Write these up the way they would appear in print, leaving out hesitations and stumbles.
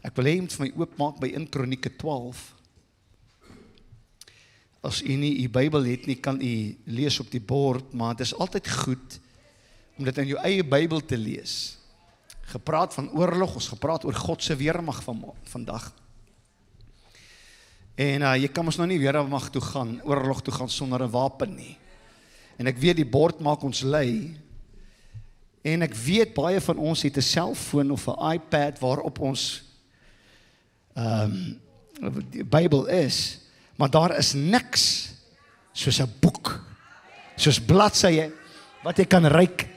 Ek wil hê jy moet vir my oopmaak by 1 Kronieke 12. As u nie u Bybel het nie, kan u lees op die bord, maar het is altyd goed om dit in jou eie Bybel te lees. Gepraat van oorlog, ons gepraat oor God se weermag vandag. En jy kan ons nou nie weermag toe gaan, oorlog toe gaan sonder 'n wapen nie. En ek weet die bord maak ons lui. En ek weet baie van ons het 'n selfoon of 'n iPad waarop ons die Bybel is, maar daar is niks soos 'n boek, soos bladsye wat jy kan ryk.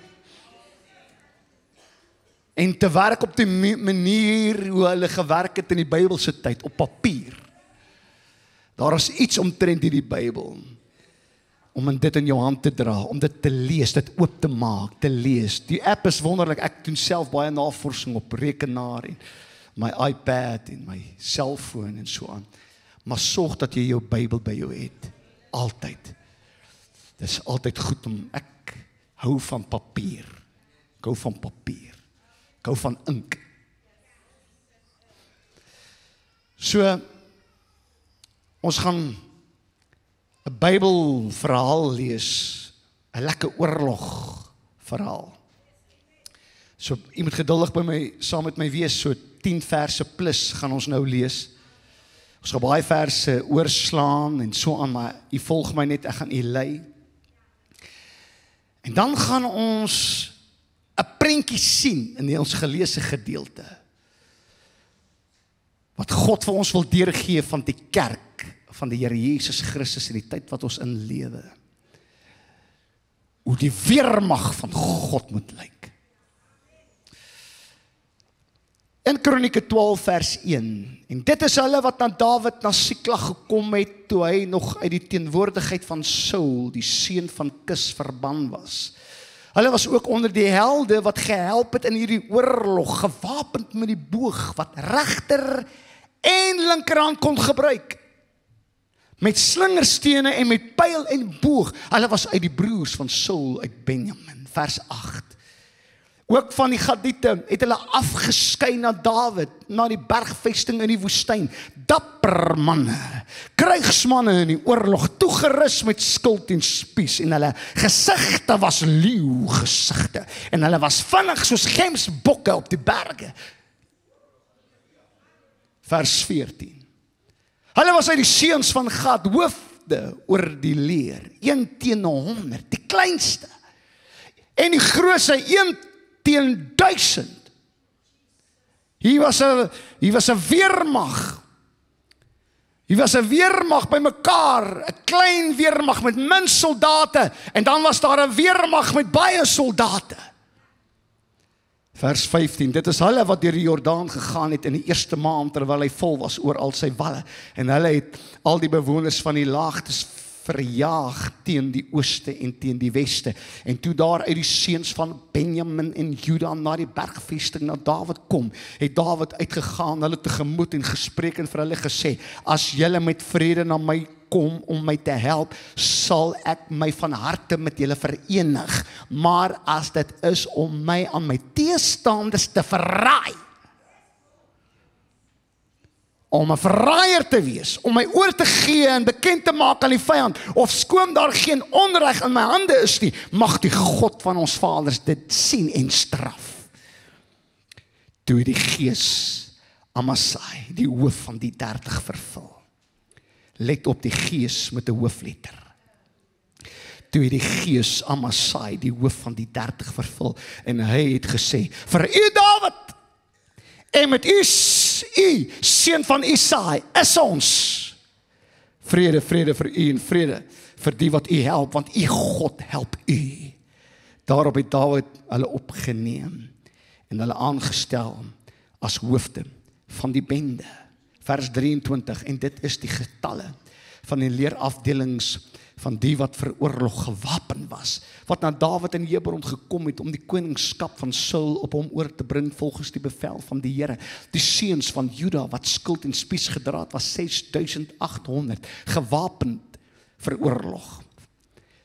En te werk op die manier hoe hulle gewerk het in die Bybelse tyd, op papier. Daar is iets omtrent hierdie Bybel, om dit in jou hand te dra, om dit te lees, dit oop te maak, te lees. Die app is wonderlik, ek doen self baie navorsing op rekenaar en my iPad en my selfoon en so aan. Maar sorg dat jy jou Bybel by jou het, altyd. Dit is altyd goed ek hou van papier, ek hou van papier, ek hou van ink. So, ons gaan 'n Bybelverhaal lees, 'n lekker oorlog verhaal. So, jy moet geduldig saam met my wees, so 10 verse plus gaan ons nou lees. Ons gaan baie verse oorslaan en so aan, maar jy volg my net, ek gaan jy lei. En dan gaan ons 'n prentjie sien in ons geleesde gedeelte. Wat God vir ons wil deurgee van die kerk, van die Here Jesus Christus in die tyd wat ons in lewe. Hoe die weermag van God moet lyk. In Kronieke 12 vers 1, en dit is hulle wat aan Dawid na Siklag gekom het, toe hy nog uit die teenwoordigheid van Saul, die seun van Kis, verban was. Hulle was ook onder die helde wat gehelp het in hierdie oorlog, gewapend met die boog, wat regter en linkerhand kon gebruik. Met slingerstene en met pyl en boog. Hulle was uit die broers van Saul uit Benjamin, vers 8. Ook van die Gadiete het hulle afgeskei na Dawid, na die bergvesting in die woestyn. Dapper manne, krygsmanne in die oorlog, toegerus met skild en spies, en hulle gesigte was leeugesigte, en hulle was vinnig soos gemsbokke op die berge. Vers 14. Hulle was uit die seuns van Gad, hoofde oor die leer, 1 teen 100, die kleinste, en die grootste 1 teen 1000. Hier was 'n weermag. Hier was 'n weermag by mekaar, 'n klein weermag met min soldate, en dan was daar 'n weermag met baie soldate. Vers 15, dit is hulle wat deur die Jordaan gegaan het in die eerste maand, terwyl hy vol was oor al sy walle, en hulle het al die bewoners van die laagtes verjaag teen die ooste en teen die weste, en toe daar uit die seuns van Benjamin en Juda na die bergvesting na Dawid kom, het Dawid uitgegaan, hulle tegemoet en gespreek en vir hulle gesê, as julle met vrede na my kom om my te help, sal ek my van harte met julle verenig, maar as dit is om my aan my teestanders te verraai, om 'n verraaier te wees, om my oor te gee en bekend te maak aan die vyand, of skoon daar geen onreg in my hande is nie, mag die God van ons vaders dit sien en straf. Toe die gees Amasai, die hoof van die 30 vervul. Let op, die gees met 'n hoofletter. Toe die gees Amasai, die hoof van die 30 vervul, en hy het gesê, vir u Dawid, en met u seun van Isai, is ons vrede, vrede vir u en vrede vir die wat u help, want u God help u. Daarop het Dawid hulle opgeneem en hulle aangestel as hoofde van die bende. Vers 23, en dit is die getalle van die leerafdelings van die wat vir oorlog gewapen was, wat na Dawid in Hebron gekom het om die koningskap van Saul op hom oor te bring volgens die bevel van die Here. Die seuns van Juda wat skild en spies gedra het, was 6800 gewapend vir oorlog.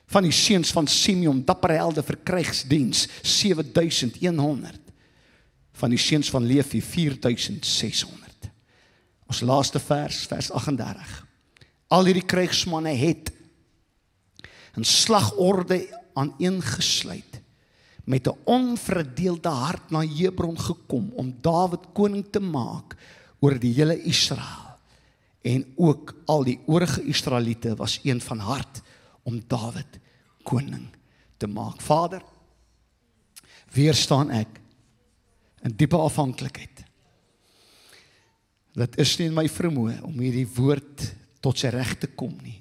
Van die seuns van Simeon, dapper helde vir krygsdiens, 7100. Van die seuns van Levi, 4600. Ons laaste vers 38. Al hierdie krygsmanne het in slagorde aaneengesluit, met 'n onverdeelde hart na Hebron gekom, om Dawid koning te maak oor die hele Israel. En ook al die oorige Israeliete was een van hart om Dawid koning te maak. Vader, weer staan ek in diepe afhanklikheid. Dit is nie in my vermoë om hierdie woord tot sy reg te kom nie.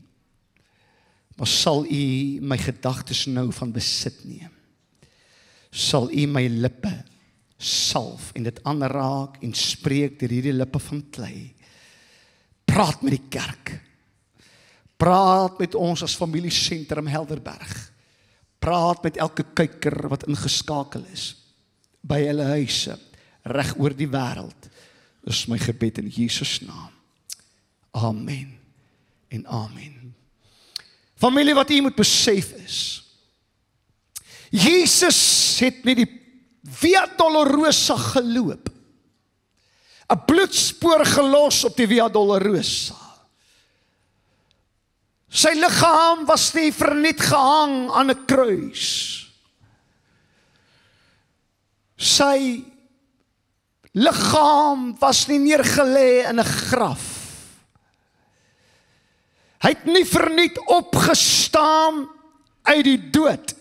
Maar sal U my gedagtes nou van besit neem. Sal U my lippe salf en dit aanraak en spreek deur hierdie lippe van klei. Praat met die kerk. Praat met ons as familiesentrum Helderberg. Praat met elke kyker wat ingeskakel is by hulle huise reg oor die wêreld. Dis my gebed in Jesus naam. Amen en amen. Familie, wat u moet besef is, Jesus het met die Via Dolorosa geloop. 'n bloedspoor gelos op die Via Dolorosa. Sy liggaam was nie verniet gehang aan 'n kruis. Sy liggaam was nie neergelê in 'n graf. Hy het nie verniet opgestaan uit die dood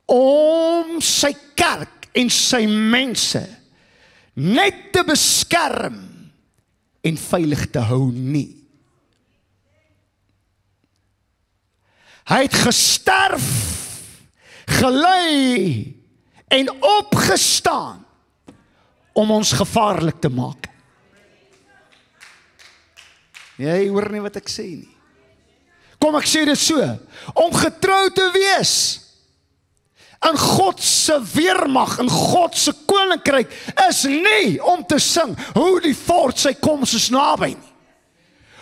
om sy kerk en sy mense net te beskerm en veilig te hou nie. Hy het gesterf, gelei en opgestaan om ons gevaarlik te maak. Jy hoor nie wat ek sê nie. Kom, ek sê dit so, om getrou te wees in God se weermag, in God se koninkryk, is nie om te sing, hoe die voort sy koms is naby nie.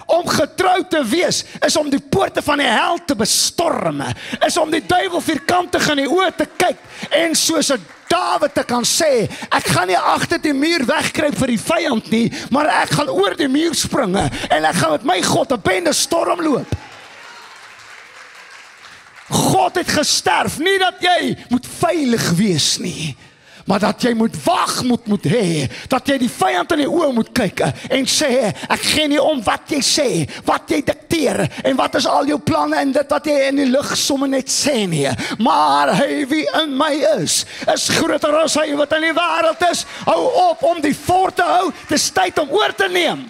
Om getrou te wees, is om die poorte van die hel te bestorm, is om die duiwel vierkantig in die oë te kyk, en soos 'n Dawid te kan sê, ek gaan nie agter die muur wegkruip vir die vyand nie, maar ek gaan oor die muur springe, en ek gaan met my God 'n bende storm loop. God het gesterf, nie dat jy moet veilig wees nie, maar dat jy moet wag, moet hê, dat jy die vyand in die oë moet kyk, en sê, ek gee nie om wat jy sê, wat jy dikteer, en wat is al jou planne, en dit wat jy in die lug somme net sê nie, maar hy wie in my is groter as hy wat in die wêreld is. Hou op om die voort te hou, dis tyd om oor te neem.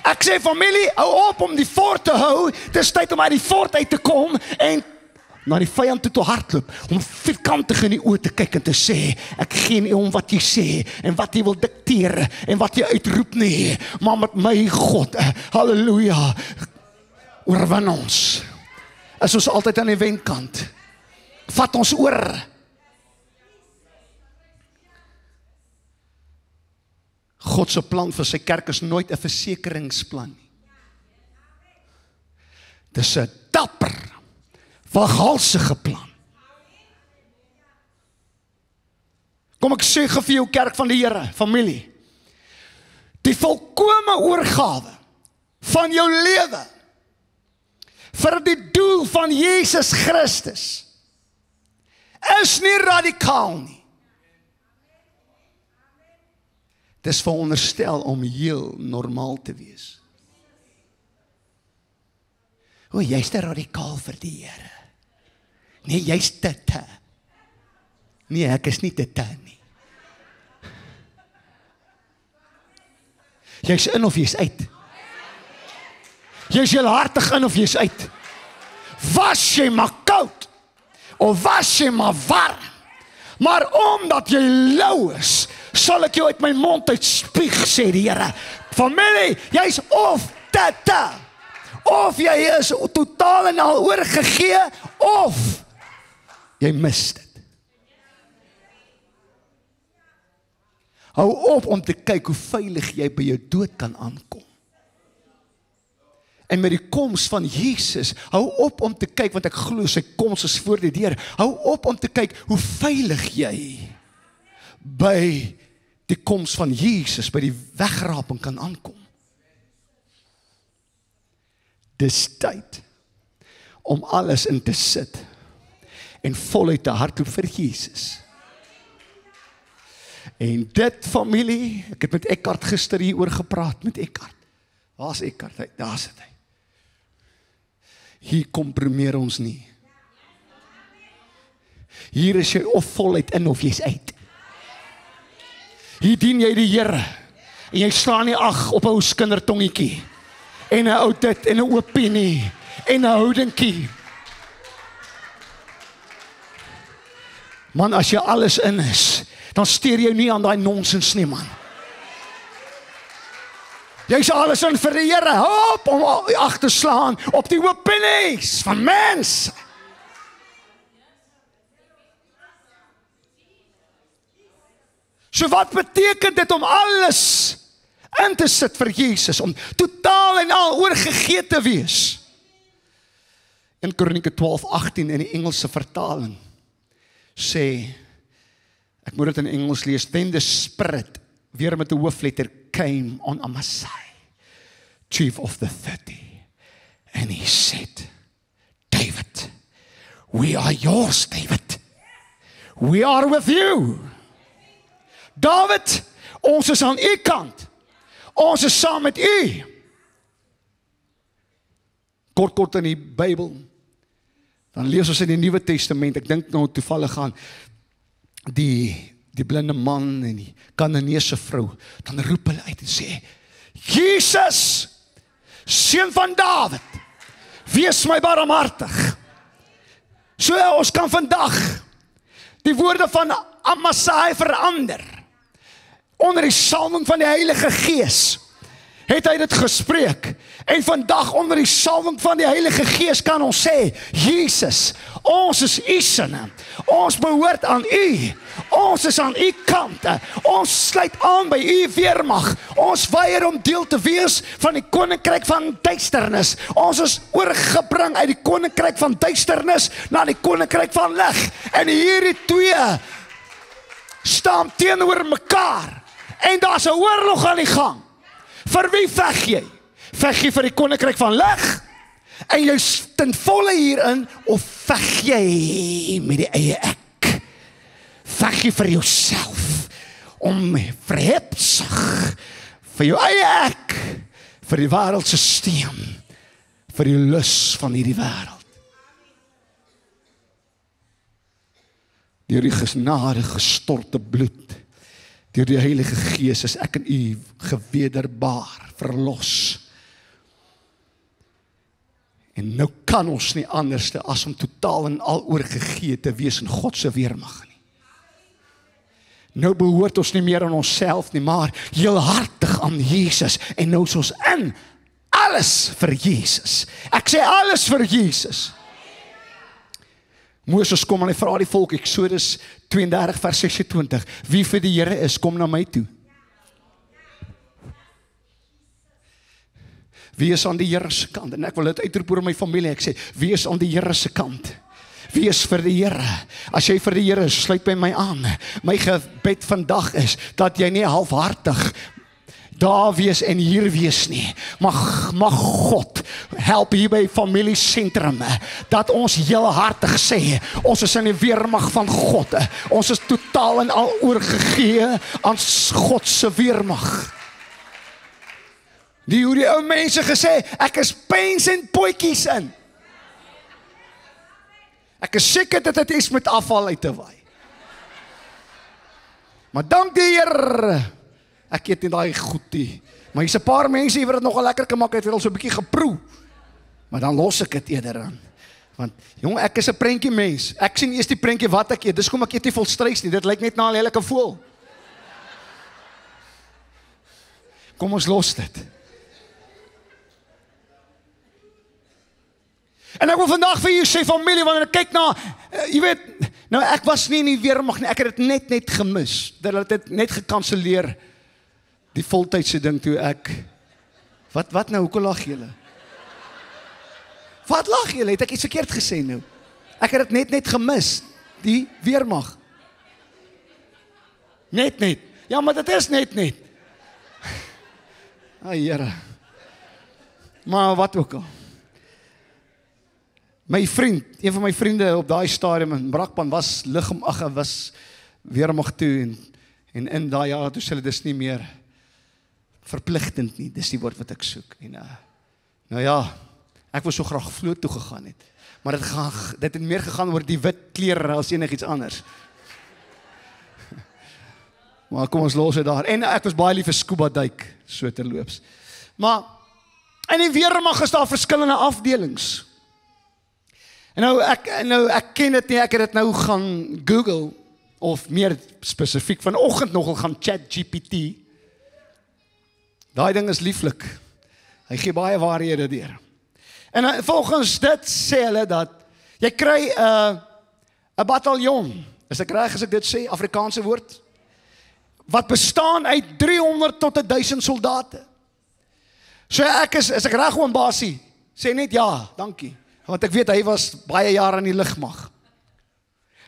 Ek sê familie, hou op om die voort te hou, dis tyd om uit die voort uit te kom, en na die vyand toe te hardloop, om vierkantig in die oë te kyk en te sê, ek gee nie om wat jy sê, en wat jy wil dikteer, en wat jy uitroep nie, maar met my God, halleluja, oorwin ons, is ons altyd aan die wenkant, vat ons oor. God se plan vir sy kerk is nooit 'n versekeringsplan nie. Dis 'n dapper, waghalsige plan. Kom ek sê vir jou kerk van die Here, familie, die volkome oorgawe van jou lewe vir die doel van Jesus Christus is nie radikaal nie. Dis veronderstel om heel normaal te wees. O, jy's te radikaal vir die Here. Nee, jy's te. Nee, ek is nie te nie. Jy's in of jy's uit. Jy's heel hartig in of jy's uit. Was jy maar koud, of was jy maar warm, maar omdat jy lou is, sal ek jou uit my mond uitspieg, sê die Here. Familie, jy's of te, of jy is totaal en al oorgegee, of jy mis dit. Hou op om te kyk hoe veilig jy by jou dood kan aankom. En met die koms van Jesus, hou op om te kyk, want ek glo sy koms is voor die deur, hou op om te kyk hoe veilig jy by die koms van Jesus by die wegraping kan aankom. Dis tyd om alles in te sit en voluit te hardloop vir Jesus. En dit familie, ek het met Eckhart gister hier oor gepraat, met Eckhart. Waar is Eckhart? Daar sit hy. Hier komprimeer ons nie. Hier is jy of voluit in of jy's uit. Hier dien jy die Here. En jy slaan nie ag op 'n ou kindertongetjie. En 'n ou dit, en 'n opinie, en 'n houdingkie. Man, as jy alles in is, dan steur jy nie aan daai nonsens nie, man. Jy is alles in vir die Here, hop, om ag te slaan op die opinies van mense. So wat beteken dit om alles in te sit vir Jesus, om totaal en al oorgegee te wees? In Kronieke 12:18 in die Engelse vertaling sê, ek moet dit in Engels lees, then the Spirit, weer met 'n hoofletter, came on Amasai, chief of the 30, and he said, David, we are yours, David. We are with you. David, ons is aan u kant. Ons is saam met u. Kort in die Bybel, dan lees ons in die Nuwe Testament, ek dink nou toevallig gaan die blinde man en die Kananeese vrou, dan roep hulle uit en sê, Jesus, seun van Dawid, wees my barmhartig. So ons kan vandag die woorde van Amasai verander. Onder die salwing van die Heilige Gees het hy dit gespreek. En vandag onder die salwing van die Heilige Gees kan ons sê, Jesus, ons is u sinne. Ons behoort aan u. Ons is aan u kant. Ons sluit aan by u weermag. Ons weier om deel te wees van die koninkryk van duisternis. Ons is oorgebring uit die koninkryk van duisternis na die koninkryk van lig. En hierdie twee staan teenoor mekaar. En daar's 'n oorlog aan die gang. Vir wie veg jy? Veg jy vir die koninkryk van lig? En jy ten volle hierin, of veg jy met die eie ek? Veg jy vir jouself, om verhepsig, vir jou eie ek, vir die wêreldsisteem, vir die lus van hierdie wêreld. Deur die genade gestorte bloed, deur die Heilige Gees is ek en u gewederbaar, verlos. En nou kan ons nie anders as om totaal en al oorgegee te wees in God se weermag nie. Nou behoort ons nie meer aan onsself nie, maar heel hartig aan Jesus. En nou is ons in alles vir Jesus. Ek sê alles vir Jesus. Moses kom en hy vra die volk, Eksodus 32 vers 26, wie vir die Here is, kom na my toe. Wie is aan die Here se kant? En ek wil dit uitroep oor my familie, ek sê, wie is aan die Here se kant? Wie is vir die Here? As jy vir die Here is, sluit by my aan. My gebed vandag is, dat jy nie halfhartig daar wees en hier wees nie. Mag God help hier by familiesentrum, dat ons heel hartig sê, ons is in die weermag van God. Ons is totaal en al oorgegee aan God se weermag. Hoe die ou mense gesê, ek is pens en potjies in. Ek is seker dat dit iets met afval uit te waai. Maar dank die Here, ek eet nie daai goed nie. Maar hier's 'n paar mense hier wat dit nogal lekker kan maak, het al so 'n bietjie geproe. Maar dan los ek dit eerder aan. Want jong, ek is 'n prentjie mens. Ek sien eers die prentjie wat ek eet. Dis kom ek eet nie vol stres nie. Dit lyk net na 'n lelike voël. Kom ons los dit. En ek wil vandag vir julle sê, familie, wanneer ek kyk na, jy weet, nou ek was nie in die weermag nie, ek het dit net gemis. Dat het dit net gekanselleer. Die voltydse ding toe ek, wat nou, hoekom lag julle? Wat lag julle? Het ek iets verkeerd gesê nou? Ek het dit net gemis, die weermag. Net. Ja, maar dit is net. Here. Maar wat ook al. My vriend, een van my vriende op daai stadium in Brakpan was was weermag toe en in daai jaar toe sê hulle dis nie meer verpligtend nie, dis die woord wat ek soek. En nou ja, ek wou so graag vloot toe gegaan het, maar dit het meer gegaan oor die wit klere as enigiets anders. Maar kom ons los dit daar. En ek was baie lief vir scuba duik, so terloops. Maar in die weermag is daar verskillende afdelings. En nou ek ken dit nie, ek het dit nou gaan Google, of meer spesifiek vanoggend nogal gaan ChatGPT. Daai ding is lieflik. Hy gee baie waarhede deur. En volgens dit sê hulle dat jy kry 'n bataljon, is ek reg as ek dit sê, Afrikaanse woord, wat bestaan uit 300 tot 1000 soldate. So is ek reg oom Basie, sê net ja, dankie. Want ek weet hy was baie jare in die lugmag.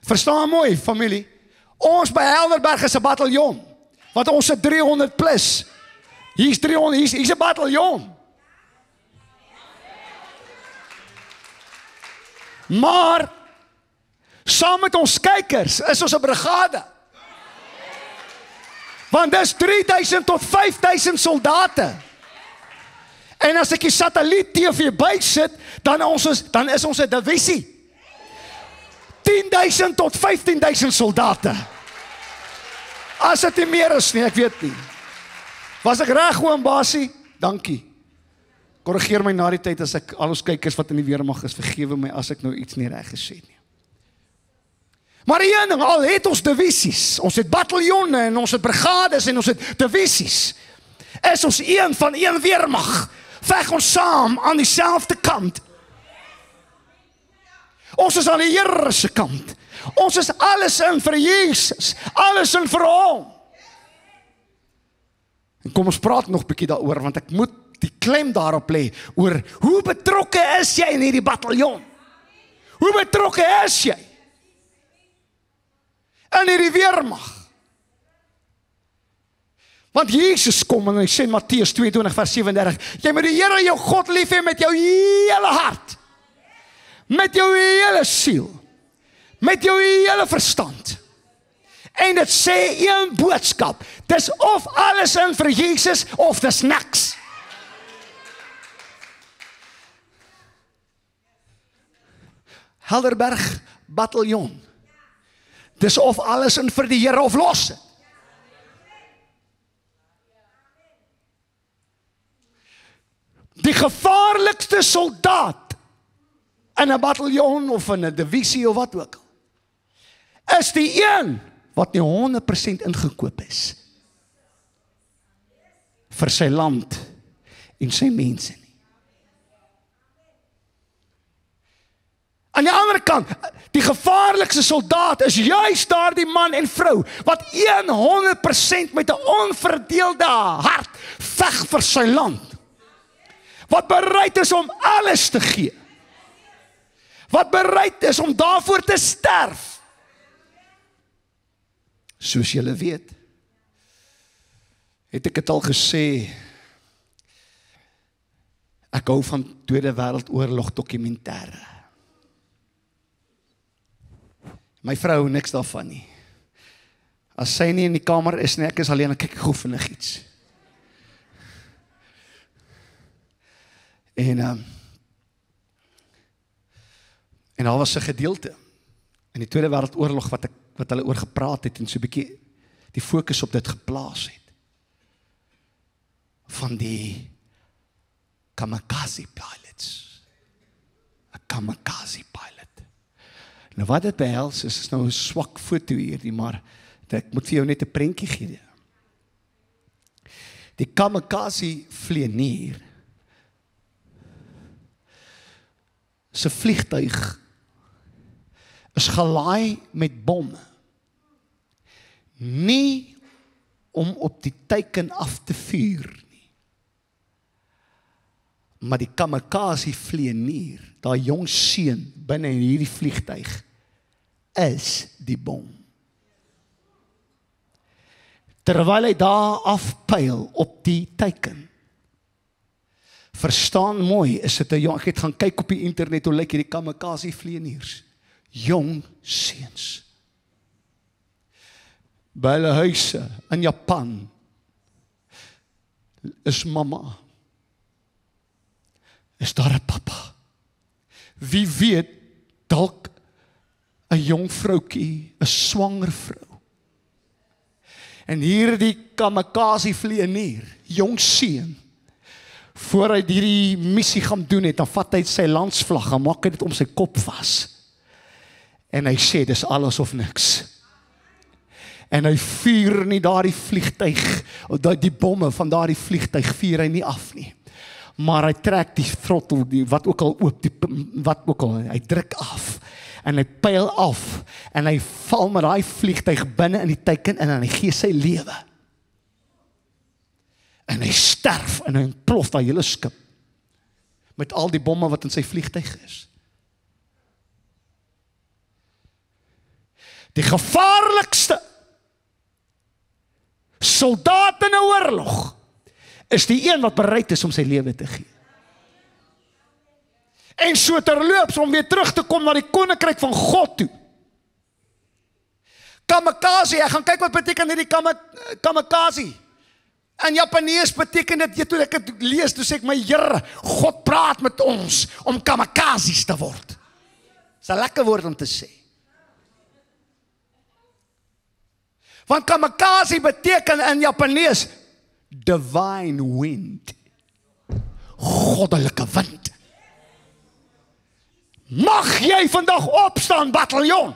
Verstaan mooi, familie. Ons by Helderberg is 'n bataljon. Want ons is 300 plus. Hier's 300, hier's 'n bataljon. Maar saam met ons kykers is ons 'n brigade. Want dis 3000 tot 5000 soldate. En as ek die satelliet TV bysit, dan is ons 'n divisie. 10.000 tot 15.000 soldate. As dit nie meer is nie, ek weet nie. Was ek reg oom Basie? Dankie. Korrigeer my na die tyd as ek al ons kykers wat in die weermag is, vergewe my as ek nou iets nie reg gesê nie. Maar die een ding, al het ons divisies, ons het bataljonne en ons het brigades en ons het divisies, is ons een van een weermag. Veg ons saam aan dieselfde kant. Ons is aan die Here se kant. Ons is alles in vir Jesus, alles in vir hom. En kom ons praat nog 'n bietjie daaroor, want ek moet die klem daarop lê oor hoe betrokke is jy in hierdie bataljon? Hoe betrokke is jy in hierdie weermag? Want Jesus kom en hy sê in Matteus 22 vers 37, jy moet die Here jou God lief hê met jou hele hart, met jou hele siel, met jou hele verstand. En dit sê een boodskap, dis of alles in vir Jesus, of dis niks. Helderberg bataljon, dis of alles in vir die Here of los het. Die gevaarlikste soldaat in 'n bataljon of in 'n divisie of wat ook al, is die een wat nie 100% ingekoop is vir sy land en sy mense nie. Aan die ander kant, die gevaarlikste soldaat is juist daardie man en vrou wat 100% met 'n onverdeelde hart veg vir sy land. Wat bereid is om alles te gee. Wat bereid is om daarvoor te sterf. Soos julle weet, het ek dit al gesê, ek hou van Tweede Wêreldoorlog dokumentêre. My vrou niks daarvan nie. As sy nie in die kamer is nie, ek is alleen, ek kyk gou vinnig iets. En daar was 'n gedeelte in die Tweede Wêreldoorlog wat hulle oor gepraat het en so 'n bietjie die fokus op dit geplaas het. Van die kamikaze pilots. 'n Kamikaze pilot. Nou wat dit behels is nou 'n swak foto hierdie, maar ek moet vir jou net 'n prentjie gee. Die kamikaze vlieënier se vliegtuig is gelaai met bomme. Nie om op die teiken af te vuur nie. Maar die kamikaze vlieënier, daai jong seun binne in hierdie vliegtuig, is die bom. terwyl hy daar afpyl op die teiken. Verstaan mooi, is dit 'n jong, ek het gaan kyk op die internet, hoe lyk hierdie kamikaze vlieëniers, jong seuns. By hulle huise in Japan, is mamma, is daar 'n pappa. Wie weet, dalk 'n jong vroutjie, 'n swanger vrou. En hier die kamikaze vlieënier, jong seun, voor hy hierdie missie gaan doen het, dan vat hy sy landsvlag en maak hy dit om sy kop vas. En hy sê, dis alles of niks. En hy vuur nie daardie vliegtuig, die bomme van daardie vliegtuig vuur hy nie af nie. Maar hy trek die throttle, wat ook al oop, hy druk af. En hy pyl af, en hy val met daai vliegtuig binne in die teiken, en hy gee sy lewe. En hy sterf, en hy ontplof daai hele skip, met al die bomme wat in sy vliegtuig is. Die gevaarlikste soldaat in 'n oorlog, is die een wat bereid is om sy lewe te gee. En so terloops, om weer terug te kom na die koninkryk van God toe. Kamikaze, ek gaan kyk wat beteken hierdie kamikaze. In Japanees beteken dit, toe ek het lees, toe sê ek, my Here, God praat met ons, om kamikazes te word. Dis 'n lekker woord om te sê. Want kamikaze beteken in Japanees, divine wind. Goddelike wind. Mag jy vandag opstaan, bataljon,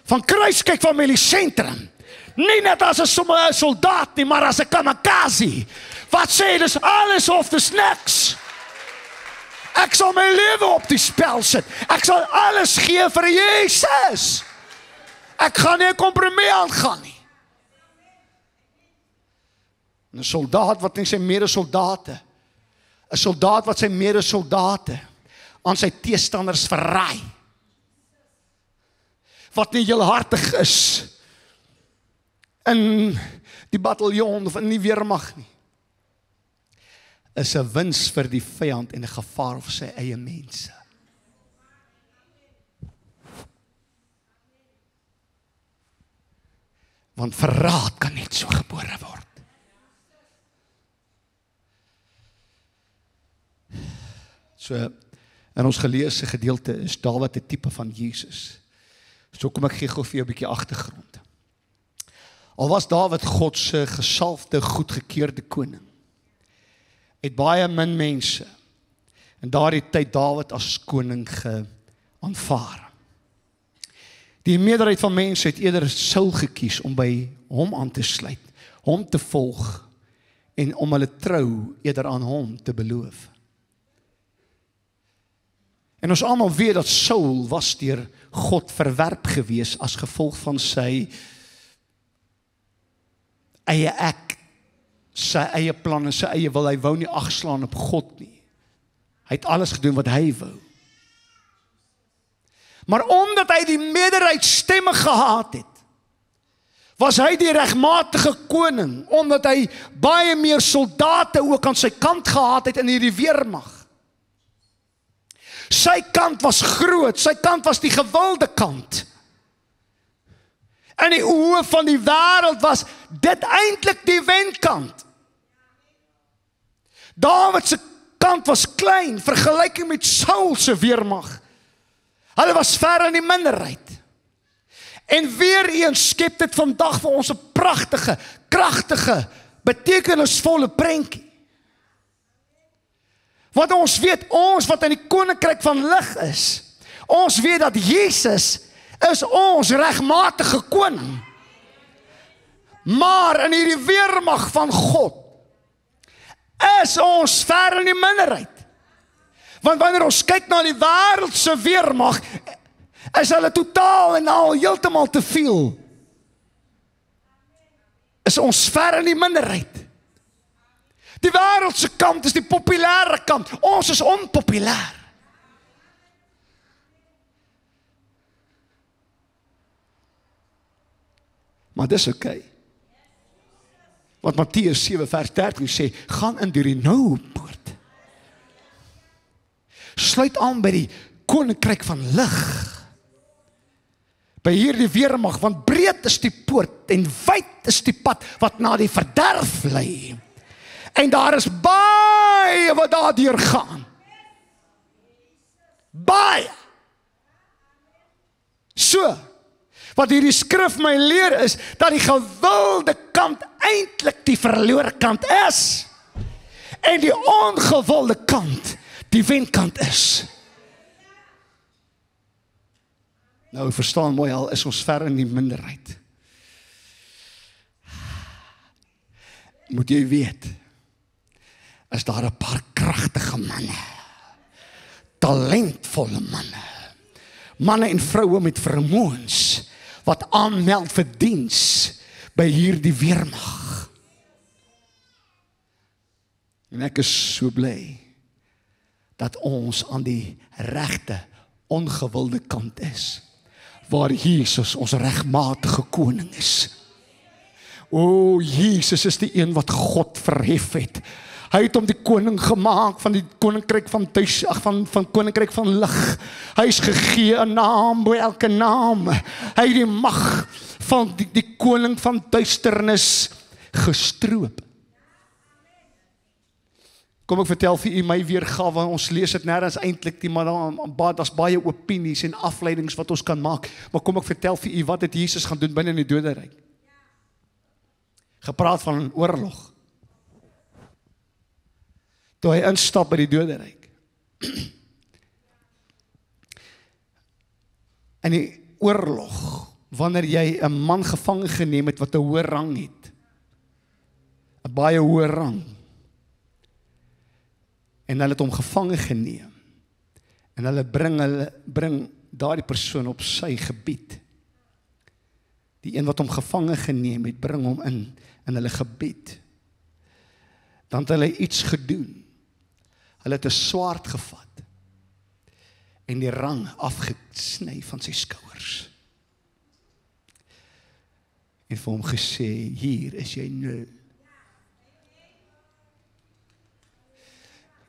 van Kruiskyk Familie Sentrum, nie net as 'n soldaat nie, maar as 'n kamikaze, wat sê, dis alles of dis niks. Ek sal my lewe op die spel sit, ek sal alles gee vir Jesus. Ek gaan nie 'n kompromie aangaan nie. 'n soldaat wat nie sy medesoldate, 'n soldaat wat sy medesoldate aan sy teestanders verraai, wat nie heelhartig is in die bataljon of in die weermag nie, is 'n wins vir die vyand en 'n gevaar vir sy eie mense. Want verraad kan net so gebore word. So, in ons geleesde gedeelte is Dawid 'n tipe van Jesus. So kom ek gee gou vir jou 'n bietjie agtergrond. Al was Dawid God se gesalfde, goedgekeurde koning, het baie min mense in daardie tyd Dawid as koning aanvaar. Die meerderheid van mense het eerder Saul gekies om by hom aan te sluit, hom te volg en om hulle trou eerder aan hom te beloof. En ons almal weet dat Saul was deur God verwerp gewees as gevolg van sy eie ek, sy eie planne, sy eie wil. Hy wou nie agslaan op God nie. Hy het alles gedoen wat hy wou. Maar omdat hy die meerderheid stemme gehaat het, was hy die regmatige koning, omdat hy baie meer soldate ook aan sy kant gehad het in hierdie weermag. Sy kant was groot, sy kant was die gewilde kant. In die oë van die wêreld was dit eintlik die wenkant. Dawid se kant was klein, vergelyking met Saul se weermag. Hulle was ver in die minderheid. En weer eens skep dit vandag vir ons 'n pragtige, kragtige, betekenisvolle prentjie. Want ons weet, ons wat in die koninkryk van lig is, ons weet dat Jesus is ons regmatige koning. Maar in hierdie weermag van God is ons ver in die minderheid. Want wanneer ons kyk na die wêreldse weermag, is hulle totaal en al heeltemal te veel. Is ons ver in die minderheid. Die wêreldse kant is die populêre kant. Ons is onpopulêr. Maar dis oké. Want Matteus 7 vers 13 sê, gaan in deur die noue poort. Sluit aan by die koninkryk van lig. By hierdie weermag, want breed is die poort en wyd is die pad wat na die verderf lei. En daar is baie wat daardeur gaan. Baie. So, wat hierdie skrif my leer is, dat die gewilde kant eintlik die verlore kant is. En die ongewilde kant die wenkant is. Nou, verstaan mooi, al is ons ver in die minderheid. Moet jy weet, is daar 'n paar kragtige manne, talentvolle manne, manne en vroue met vermoëns, wat aanmeld vir diens by hierdie weermag. En ek is so bly, dat ons aan die regte, ongewilde kant is, waar Jesus ons regmatige koning is. O, Jesus is die een wat God verhef het. Hy het hom die koning gemaak van die koninkryk van van koninkryk van lig. Hy is gegee 'n naam bo elke naam. Hy het die mag van die koning van duisternis gestroop. Kom ek vertel vir u my weergawe, ons lees dit nêrens eintlik nie, maar daar's baie opinies en afleidings wat ons kan maak. Maar kom ek vertel vir u wat het Jesus gaan doen binne in die doderyk. Gepraat van 'n oorlog. Toe hy instap by die doderyk. In die oorlog, wanneer jy 'n man gevange geneem het wat 'n hoë rang het, 'n baie hoë rang, en hulle het hom gevange geneem, en hulle bring daardie persoon op sy gebied. Die een wat hom gevange geneem het, bring hom in hulle gebied. Dan het hulle iets gedoen. Hulle het 'n swaard gevat en die rang afgesny van sy skouers. En vir hom gesê, hier is jy nul.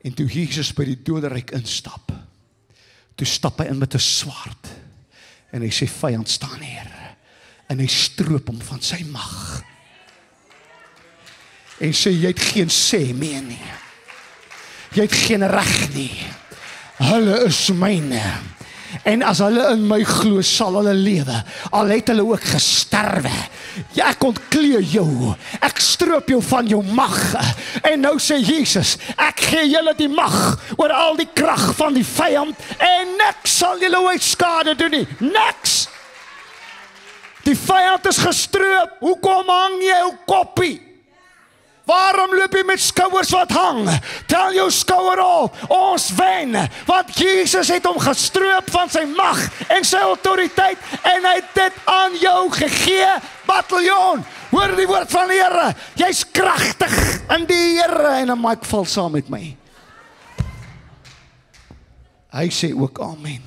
En toe Jesus by die doderyk instap, toe stap hy in met 'n swaard. En hy sê, vyand staan hier. En hy stroop hom van sy mag. En sê, jy het geen sê meer nie. Jy het geen reg nie. Hulle is myne. En as hulle in my glo, sal hulle lewe. Al het hulle ook gesterwe. Ja, ek ontklee jou. Ek stroop jou van jou mag. En nou sê Jesus, ek gee julle die mag oor al die krag van die vyand. En niks sal julle ooit skade doen nie. Niks. Die vyand is gestroop. Hoekom hang jy jou koppie? Waarom loop jy met skouers wat hang? Tel jou skouer op. Ons wen. Want Jesus het hom gestroop van sy mag en sy autoriteit. En hy het dit aan jou gegee, bataljon. Hoor die woord van die Here. Jy's kragtig in die Here. En dan maak ek val saam met my. Hy sê ook amen.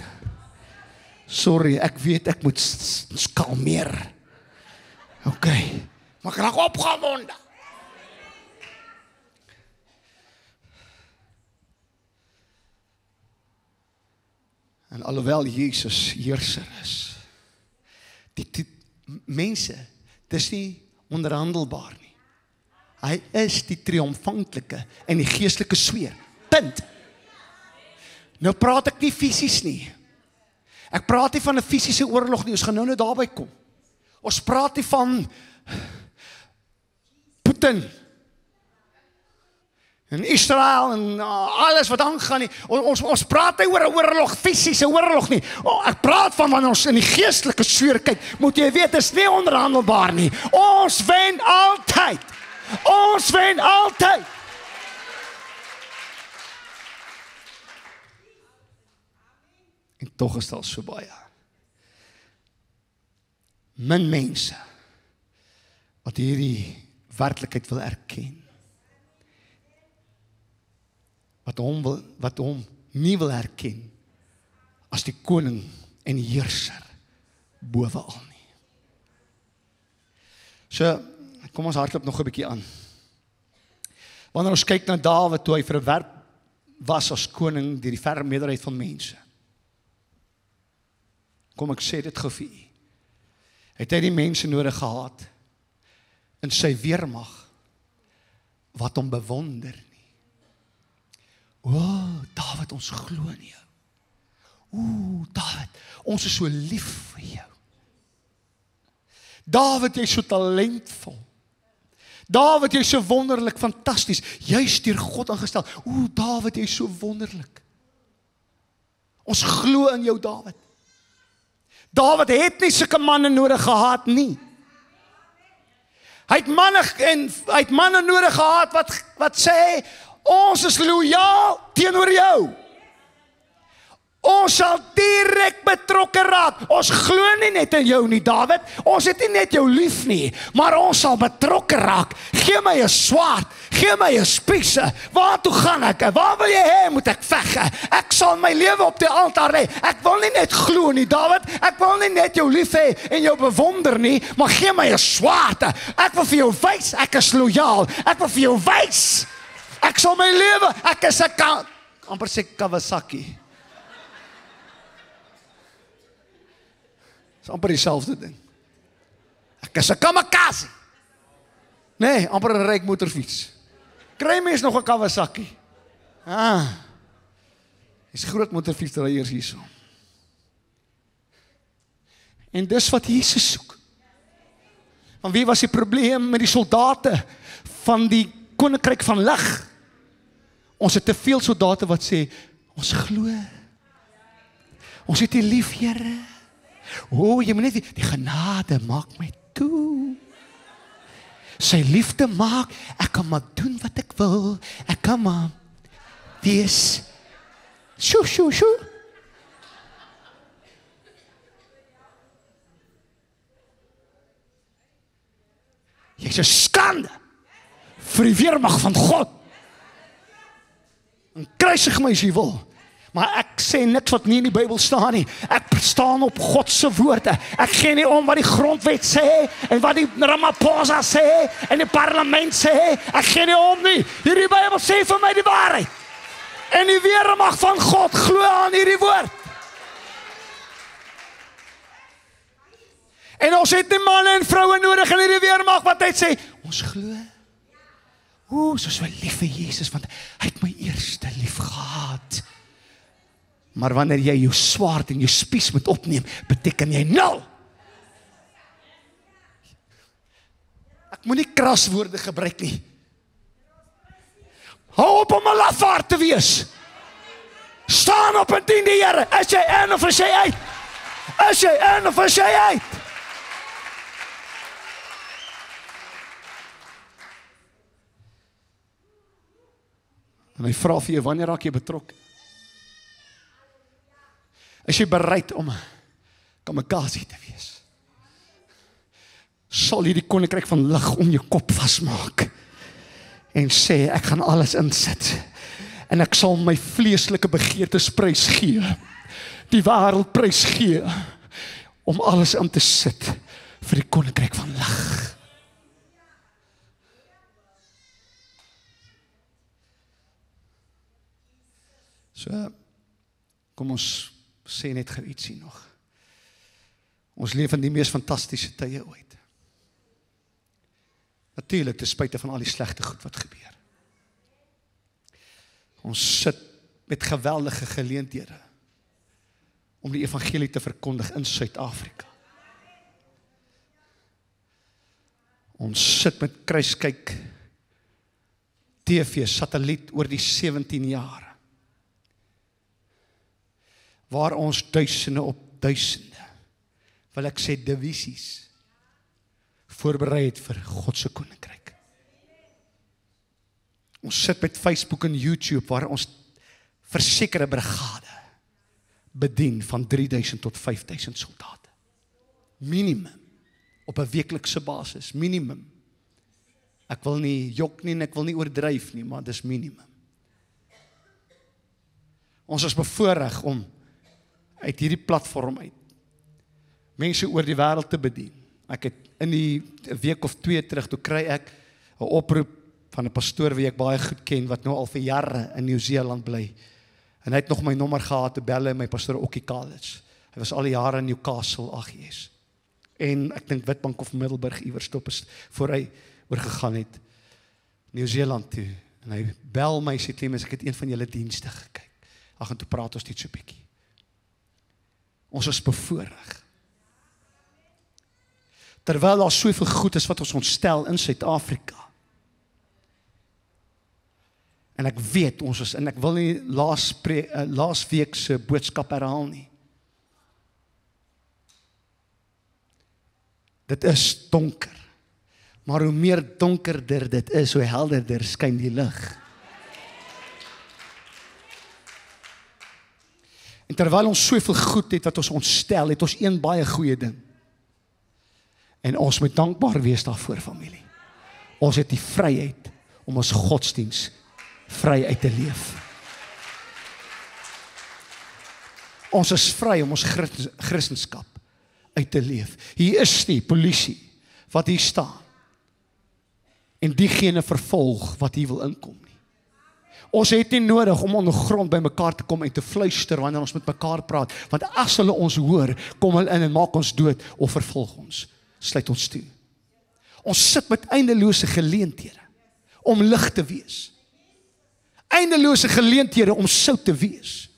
Sorry, ek weet ek moet kalmeer. OK. Maar ek raak opgewonde. En alhoewel Jesus heerser is, die mense, dis nie onderhandelbaar nie. Hy is die triomfantelike en die geestelike sweer. Punt. Nou praat ek nie fisies nie. Ek praat nie van 'n fisiese oorlog nie, ons gaan nou daarby kom. Ons praat nie van Putin en Israel en alles wat aangaan nie. Ons praat nie oor 'n oorlog, fisiese oorlog nie. Ek praat van wanneer ons in die geestelike sfeer kyk, moet jy weet, is nie onderhandelbaar nie. Ons wen altyd. Ons wen altyd. En tog is dit al so baie. Min mense wat hierdie werklikheid wil erken. Wat hom nie wil erken as die koning en die heerser bowe al nie. So, Kom ons hardloop nog 'n bietjie aan. Wanneer ons kyk na Dawid, toe hy verwerp was as koning deur die verre meerderheid van mense. Kom ek sê dit gou vir u. Het hy die mense nodig gehad in sy weermag wat hom bewonder nie. O, Dawid, ons glo in jou. O, Dawid, ons is so lief vir jou. Dawid, jy is so talentvol. Dawid, jy is so wonderlik, fantasties. Jy is deur God aangestel. O, Dawid, jy is so wonderlik. Ons glo in jou, Dawid. Dawid het nie sulke manne nodig gehad nie. Hy het manne nodig gehad wat sê, ons is lojaal teenoor jou. Ons sal direk betrokke raak. Ons glo nie net in jou nie, Dawid. Ons het nie net jou lief nie, maar ons sal betrokke raak. Gee my 'n swaard, gee my 'n spies. Waartoe gaan ek? Waar wil jy hê moet ek veg? Ek sal my lewe op die altaar lê. Ek wil nie net glo nie, Dawid. Ek wil nie net jou lief hê en jou bewonder nie, maar gee my 'n swaard. Ek wil vir jou wys, ek is lojaal. Ek wil vir jou wys. Ek sal my lewe, ek is 'n amper sê Kawasaki. Is amper dieselfde ding. Ek is 'n kamikaze. Nee, amper 'n ryk motorfiets. Kry mens nog 'n Kawasaki? Is groot motorfiets ry eers hierso. En dis wat Jesus soek. Want wie was die probleem met die soldate van die koninkryk van lig? Ons het te veel soldate wat sê, ons glo. Ons het U lief, Here. O, jy moet net die genade maak my toe. Sy liefde maak, ek kan maar doen wat ek wil. Ek kan maar wees. Sjoe. Jy is 'n skande vir die weermag van God. En kruisig my as jy wil. Maar ek sê niks wat nie in die Bybel staan nie. Ek staan op God se woorde. Ek gee nie om wat die grondwet sê en wat die Ramaphosa sê en die parlement sê. Ek gee nie om nie. Hierdie Bybel sê vir my die waarheid. En die weermag van God glo aan hierdie woord. En ons het nie manne en vroue nodig in hierdie weermag wat hy sê, ons glo. Soos my lief vir Jesus, want hy het my eerste lief gehad. Maar wanneer jy jou swaard en jou spies moet opneem, beteken jy 0. Ek moet nie kraswoorde gebruik nie. Hou op om 'n lafaard te wees. Staan op en dien die Here. Is jy in of is jy uit? Is jy in of is jy uit? En hy vra vir jou, wanneer raak jy betrokke? Is jy bereid om 'n kamikaze te wees? Sal jy die koninkryk van lig om jou kop vasmaak en sê, ek gaan alles insit en ek sal my vleeslike begeertes prys gee, die wêreld prys gee, om alles in te sit vir die koninkryk van lig. So, kom ons sê net gou ietsie nog. Ons leef in die mees fantastiese tye ooit. Natuurlik, ten spyte van al die slegte goed wat gebeur. Ons sit met geweldige geleenthede om die evangelie te verkondig in Suid-Afrika. Ons sit met kruiskyk TV, satelliet oor die 17 jaar. Waar ons duisende op duisende, wil ek sê divisies, voorberei het vir God se koninkryk. Ons sit met Facebook en YouTube, waar ons versekerde brigade bedien van 3000 tot 5000 soldate. Minimum, op 'n weeklikse basis, minimum. Ek wil nie jok nie en ek wil nie oordryf nie, maar dis minimum. Ons is bevoorreg om uit hierdie platform uit mense oor die wêreld te bedien. Ek het in die week of 2 terug, toe kry ek 'n oproep van 'n pastoor wie ek baie goed ken, wat nou al vir jare in Nieu-Seeland bly. En hy het nog my nommer gehad te bel in my pastoor Okkie College. Hy was al die jare in Newcastle, yes. En ek dink Witbank of Middelburg iewers stop is voor hy oorgegaan het Nieu-Seeland toe. En hy bel my, sê Clemens, ek het een van julle dienste gekyk. En toe praat ons net so bietjie. Ons is bevoorreg. Terwyl daar soveel goed is wat ons ontstel in Suid-Afrika. En ek weet ons is, en ek wil nie laas week se boodskap herhaal nie. Dit is donker. Maar hoe meer donkerder dit is, hoe helderder skyn die lig. En terwyl ons soveel goed het wat ons ontstel, het ons een baie goeie ding. En ons moet dankbaar wees daarvoor, familie. Ons het die vryheid om ons godsdiens vry uit te leef. Ons is vry om ons Christendom uit te leef. Hier is die polisie wat hier staan. En diegene vervolg wat hier wil inkom nie. Ons het nie nodig om ondergrond by mekaar te kom en te fluister wanneer ons met mekaar praat, want as hulle ons hoor, kom hulle in en maak ons dood of vervolg ons, sluit ons toe. Ons sit met eindelose geleenthede om lig te wees. Eindelose geleenthede om sout te wees.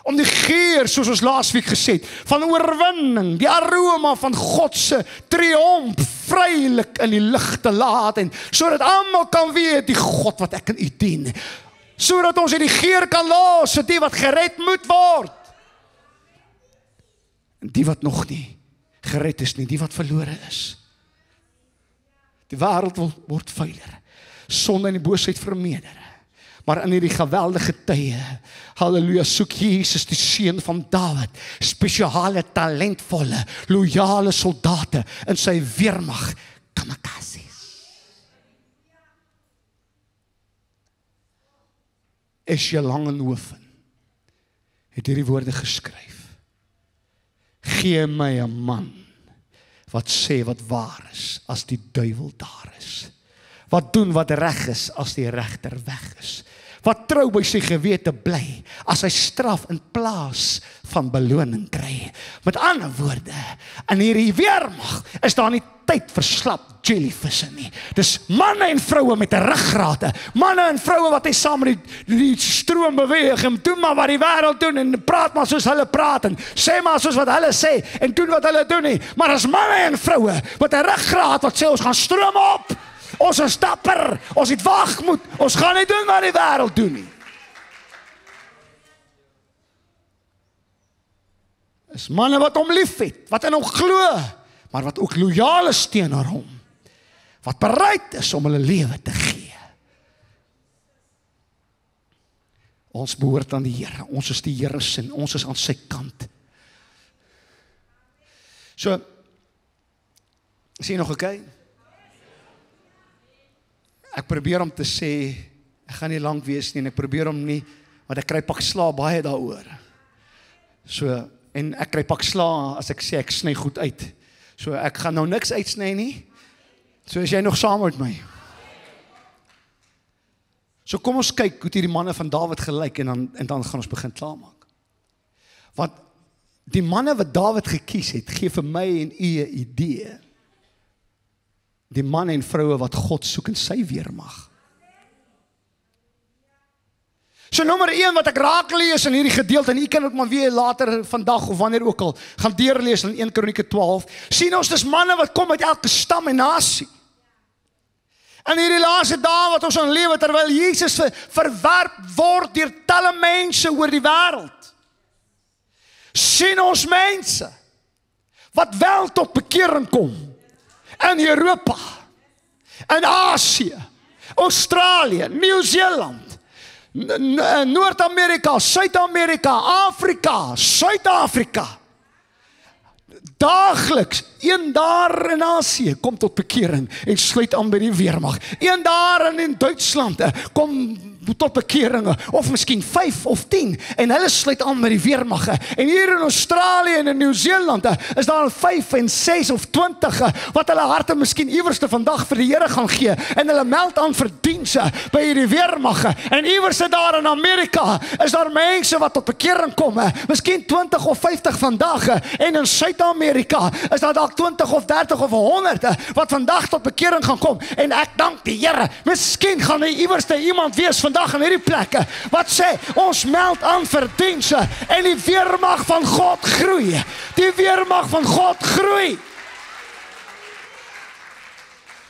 Om die geur, soos ons laasweek gesê het, van oorwinning, die aroma van God se triomf vrylik in die lig te laat, en sodat almal kan weet, die God wat ek in u dien, sodat ons die geur kan los, vir die wat gered moet word, en die wat nog nie gered is nie, die wat verlore is. Die wêreld word vuiler, sonde en die boosheid vermeerder. Maar in hierdie geweldige tye, halleluja, soek Jesus die seun van Dawid, spesiale, talentvolle, loyale soldate in sy weermag, kamikazes. Esja Langenhoven het hierdie woorde geskryf. Gee my 'n man wat sê wat waar is, as die duiwel daar is. Wat doen wat reg is, as die regter weg is. Wat trou by sy gewete bly, as hy straf in plaas van beloning kry. Met ander woorde, in hierdie weermag is daar nie tyd vir slap jellyvisse nie. Dis manne en vroue met 'n ruggrate, manne en vroue wat hy saam met die stroom beweeg, en doen maar wat die wêreld doen, en praat maar soos hulle praat, en sê maar soos wat hulle sê, en doen wat hulle doen nie. Maar as manne en vroue met 'n ruggraat wat sê ons gaan stroom op, ons is dapper, ons het wagmoed, ons gaan nie doen wat die wêreld doen nie. Is manne wat hom lief het, wat in hom glo, maar wat ook loyaal is teenoor hom, wat bereid is om hulle lewe te gee. Ons behoort aan die Here, ons is die Here se, ons is aan sy kant. So, is jy nog okay? Ek probeer om te sê, ek gaan nie lank wees nie, en ek probeer om nie, want ek kry pak sla baie daaroor. So, en ek kry pak sla as ek sê ek sny goed uit. So ek gaan nou niks uitsny nie. So is jy nog saam met my? So kom ons kyk hoe hierdie manne van Dawid gelyk, en dan gaan ons begin klaarmaak. Want die manne wat Dawid gekies het, gee vir my en u 'n idee. Die manne en vroue wat God soek in sy weermag. So nommer 1 wat ek raak lees in hierdie gedeelte, en u kan dit maar weer later vandag of wanneer ook al gaan deurlees in 1 Kronieke 12, sien ons dis manne wat kom uit elke stam en nasie. In hierdie laaste dae wat ons aan lewe, terwyl Jesus verwerp word deur talle mense oor die wêreld, sien ons mense wat wel tot bekering kom in Europa, in Asië, Australië, Nieu-Seeland, Noord-Amerika, Suid-Amerika, Afrika, Suid-Afrika. Daagliks Een daar in Asië kom tot bekering en sluit aan by die weermag. Een daar in Duitsland kom tot bekeringe, of miskien 5 of 10, en hulle sluit aan met die weermag. En hier in Australië en in Nieu-Seeland is daar 5 en 6 of 20 wat hulle harte miskien iewers te vandag vir die Here gaan gee, en hulle meld aan vir dienste by hierdie weermag. En iewers daar in Amerika is daar mense wat tot bekering kom, miskien 20 of 50 vandag, en in Suid-Amerika is daar dalk 20 of 30 of 100 wat vandag tot bekering gaan kom. En ek dank die Here, miskien gaan iewers iemand wees vandag in hierdie plekke wat sê, ons meld aan vir dienste, en die weermag van God groei. Die weermag van God groei.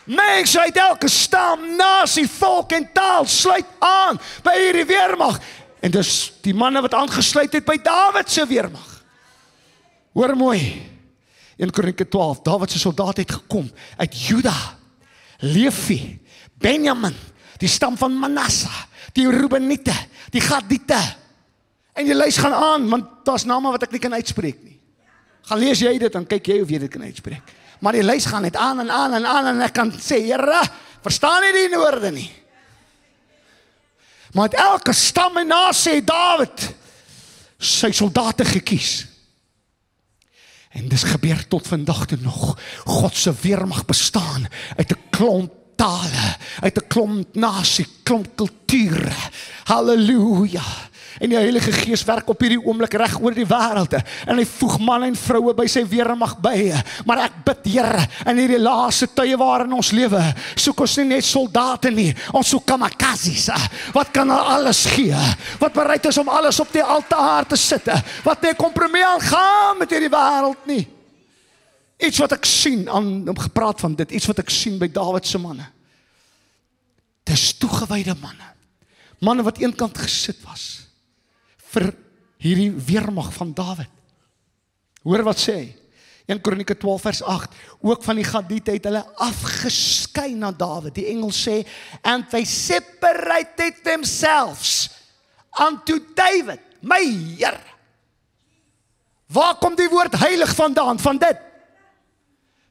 Mense uit elke stam, nasie, volk en taal sluit aan by hierdie weermag. En dis die manne wat aangesluit het by Dawid se weermag. Hoor mooi, 1 Kronieke 12, Dawid se soldaat het gekom uit Juda, Levi, Benjamin, die stam van Manasse, die Reubeniete, die Gadiete. En die lys gaan aan, want daar's name wat ek nie kan uitspreek nie. Gaan lees jy dit, dan kyk jy of jy dit kan uitspreek. Maar die lys gaan net aan en aan en aan, en ek kan sê, Here, verstaan nie die woorde nie. Maar uit elke stam en nasie het Dawid sy soldate gekies. En dis gebeur tot vandag toe nog. God se weermag bestaan uit 'n klomp tale, uit 'n klomp nasie, klomp kulture. Halleluja. En die Heilige Gees werk op hierdie oomblik reg oor die wêreld, en hy voeg manne en vroue by sy weermag by. Maar ek bid, Here, in hierdie laaste tye waarin ons lewe, soek ons nie net soldate nie, ons soek kamikazes, wat kan alles gee, wat bereid is om alles op die altaar te sit, wat nie kompromie aangaan met hierdie wêreld nie. Iets wat ek sien, gepraat van dit, iets wat ek sien by Dawid se manne. Dis toegewyde manne. Manne wat eenkant gesit was vir hierdie weermag van Dawid. Hoor wat sê hy? 1 Kronieke 12 vers 8. Ook van die Gadiete het hulle afgeskei na Dawid. Die engel sê, and they separated themselves unto David. My Here. Waar kom die woord heilig vandaan? Van dit.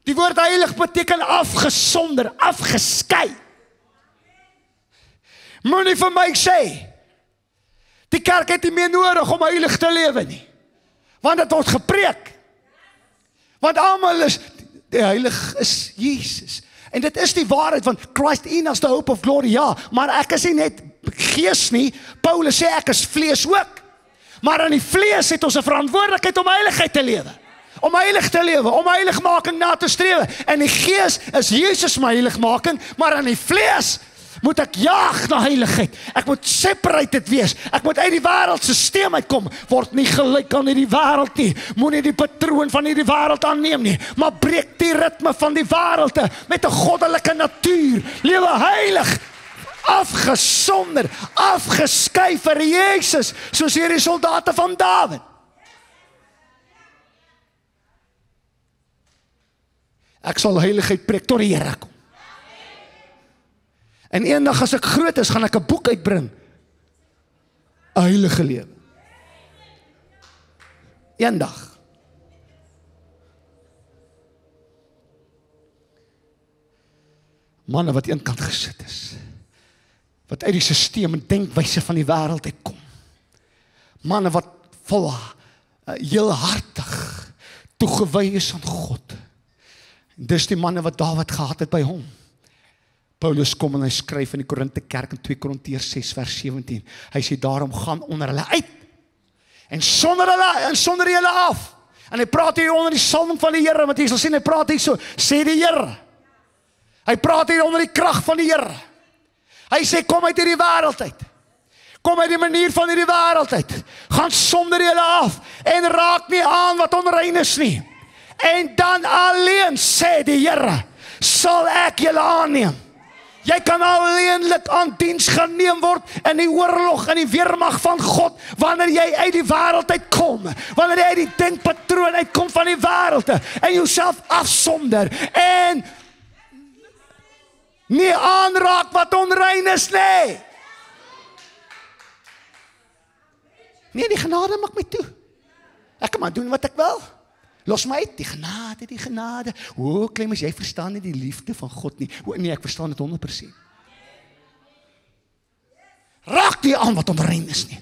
Die woord heilig beteken afgesonder, afgeskei. Moenie vir my sê, die kerk het nie meer nodig om heilig te lewe nie. Want dit word gepreek. Want almal is, die heilig is Jesus. En dit is die waarheid, want Christ in us the hope of glory, ja. Maar ek is nie net gees nie. Paulus sê ek is vlees ook. Maar in die vlees het ons 'n verantwoordelikheid om heiligheid te lewe. Om heilig te lewe, om heiligmaking na te strewe. En die gees is Jesus my heiligmaking, maar in die vlees moet ek jaag na heiligheid. Ek moet separated wees. Ek moet uit die wêreldsisteem uitkom. Word nie gelyk aan hierdie wêreld nie. Moenie die patroon van hierdie wêreld aanneem nie. Maar breek die ritme van die wêreld met 'n goddelike natuur. Lewe heilig. Afgesonder, afgeskei vir Jesus, soos hierdie soldate van Dawid. Ek sal heiligheid preek tot die Here kom. En eendag as ek groot is, gaan ek 'n boek uitbring. 'n Heilige lewe. Eendag. Manne wat eenkant gesit is. Wat uit die sisteem en denkwyse van die wêreld uitkom. Manne wat vol heelhartig toegewy is aan God. En dis die manne wat Dawid gehad het by hom. Paulus kom en hy skryf in die Korinte kerk in 2 Korintiërs 6 vers 17. Hy sê daarom gaan onder hulle uit. En sonder julle af. En hy praat hier onder die salwing van die Here, want jy sal sien hy praat hier so, sê die Here. Hy praat hier onder die krag van die Here. Hy sê kom uit hierdie wêreld uit. Kom uit die manier van hierdie wêreld uit. Gaan sonder julle af en raak nie aan wat onrein is nie. En dan alleen, sê die Here, sal ek julle aanneem. Jy kan alleenlik aan diens geneem word in die oorlog en die weermag van God, wanneer jy uit die wêreld uitkom, wanneer jy uit die denkpatroon uitkom van die wêreld, en jouself afsonder, en nie aanraak wat onrein is nie. Nee, die genade maak my toe. Ek kan maar doen wat ek wil. Los my uit, die genade. O, Clemens, jy verstaan nie die liefde van God nie. O, nee, ek verstaan dit 100%. Raak nie aan wat onrein is nie.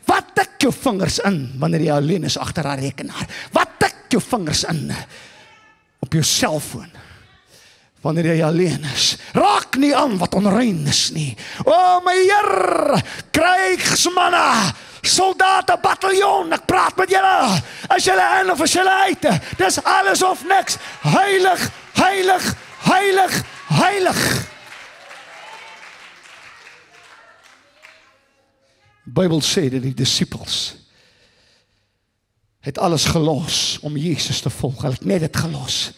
Wat tik jou vingers in, wanneer jy alleen is agter haar rekenaar? Wat tik jou vingers in, op jou selfoon, wanneer jy alleen is? Raak nie aan wat onrein is nie. O, my Heer, krygsmanne, soldate, bataljon, ek praat met julle. As julle in of as julle uit, dis alles of niks. Heilig, heilig, heilig, heilig. Die Bybel sê dat die disippels het alles gelos om Jesus te volg. Hulle het net dit gelos.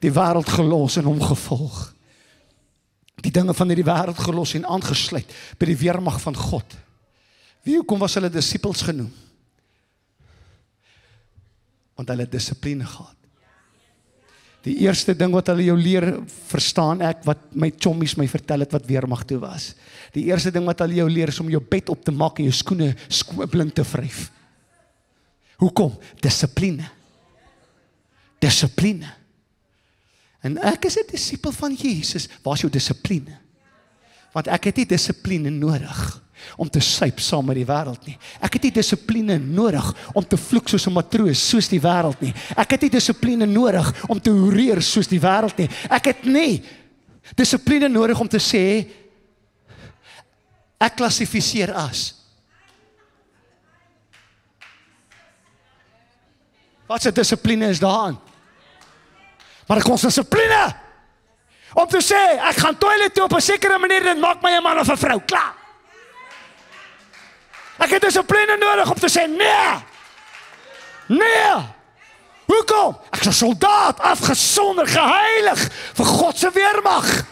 Die wêreld gelos en hom gevolg. Die dinge van hierdie wêreld gelos en aangesluit by die weermag van God. Wie hoekom was hulle disippels genoem? Want hulle het dissipline gehad. Die eerste ding wat hulle jou leer, verstaan ek, wat my chommies my vertel het, wat weermag toe was. Die eerste ding wat hulle jou leer, is om jou bed op te maak en jou skoene blink te vryf. Hoekom? Dissipline. Dissipline. En ek is 'n disipel van Jesus. Waar is jou dissipline? Want ek het nie dissipline nodig om te suip saam met die wêreld nie. Ek het nie dissipline nodig om te vloek soos 'n matroos, soos die wêreld nie. Ek het nie dissipline nodig om te hoereer soos die wêreld nie. Ek het nie dissipline nodig om te sê, ek klassifiseer as. Wat se dissipline is daarin? Maar ek ons dissipline om te sê, ek gaan toilet toe op 'n sekere manier, dit maak my 'n man of 'n vrou, klaar. Ek het dissipline nodig om te sê, nee. Hoekom? Ek is 'n soldaat, afgesonder, geheilig vir God se weermag.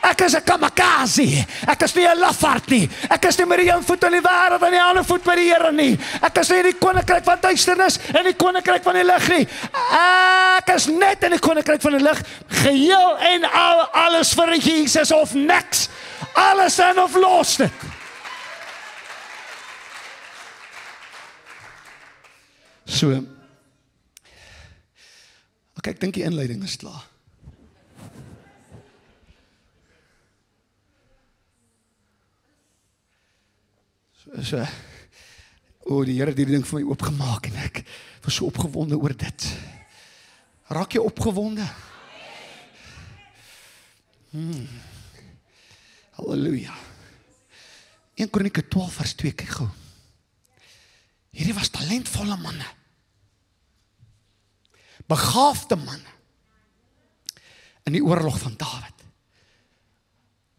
Ek is 'n kamikaze. Ek is nie 'n lafaard nie. Ek is nie met die een voet in die wêreld en die ander voet by die Here nie. Ek is nie in die koninkryk van duisternis en die koninkryk van die lig nie. Ek is net in die koninkryk van die lig, geheel en al, alles vir Jesus of niks. Alles in of los dit. So, ek dink die inleiding is klaar. So, die Here het hierdie ding vir my oopgemaak en ek was so opgewonde oor dit. Raak jy opgewonde? Halleluja. 1 Kronieke 12 vers 2, kyk gou. Hierdie was talentvolle manne. Begaafde manne in die oorlog van Dawid.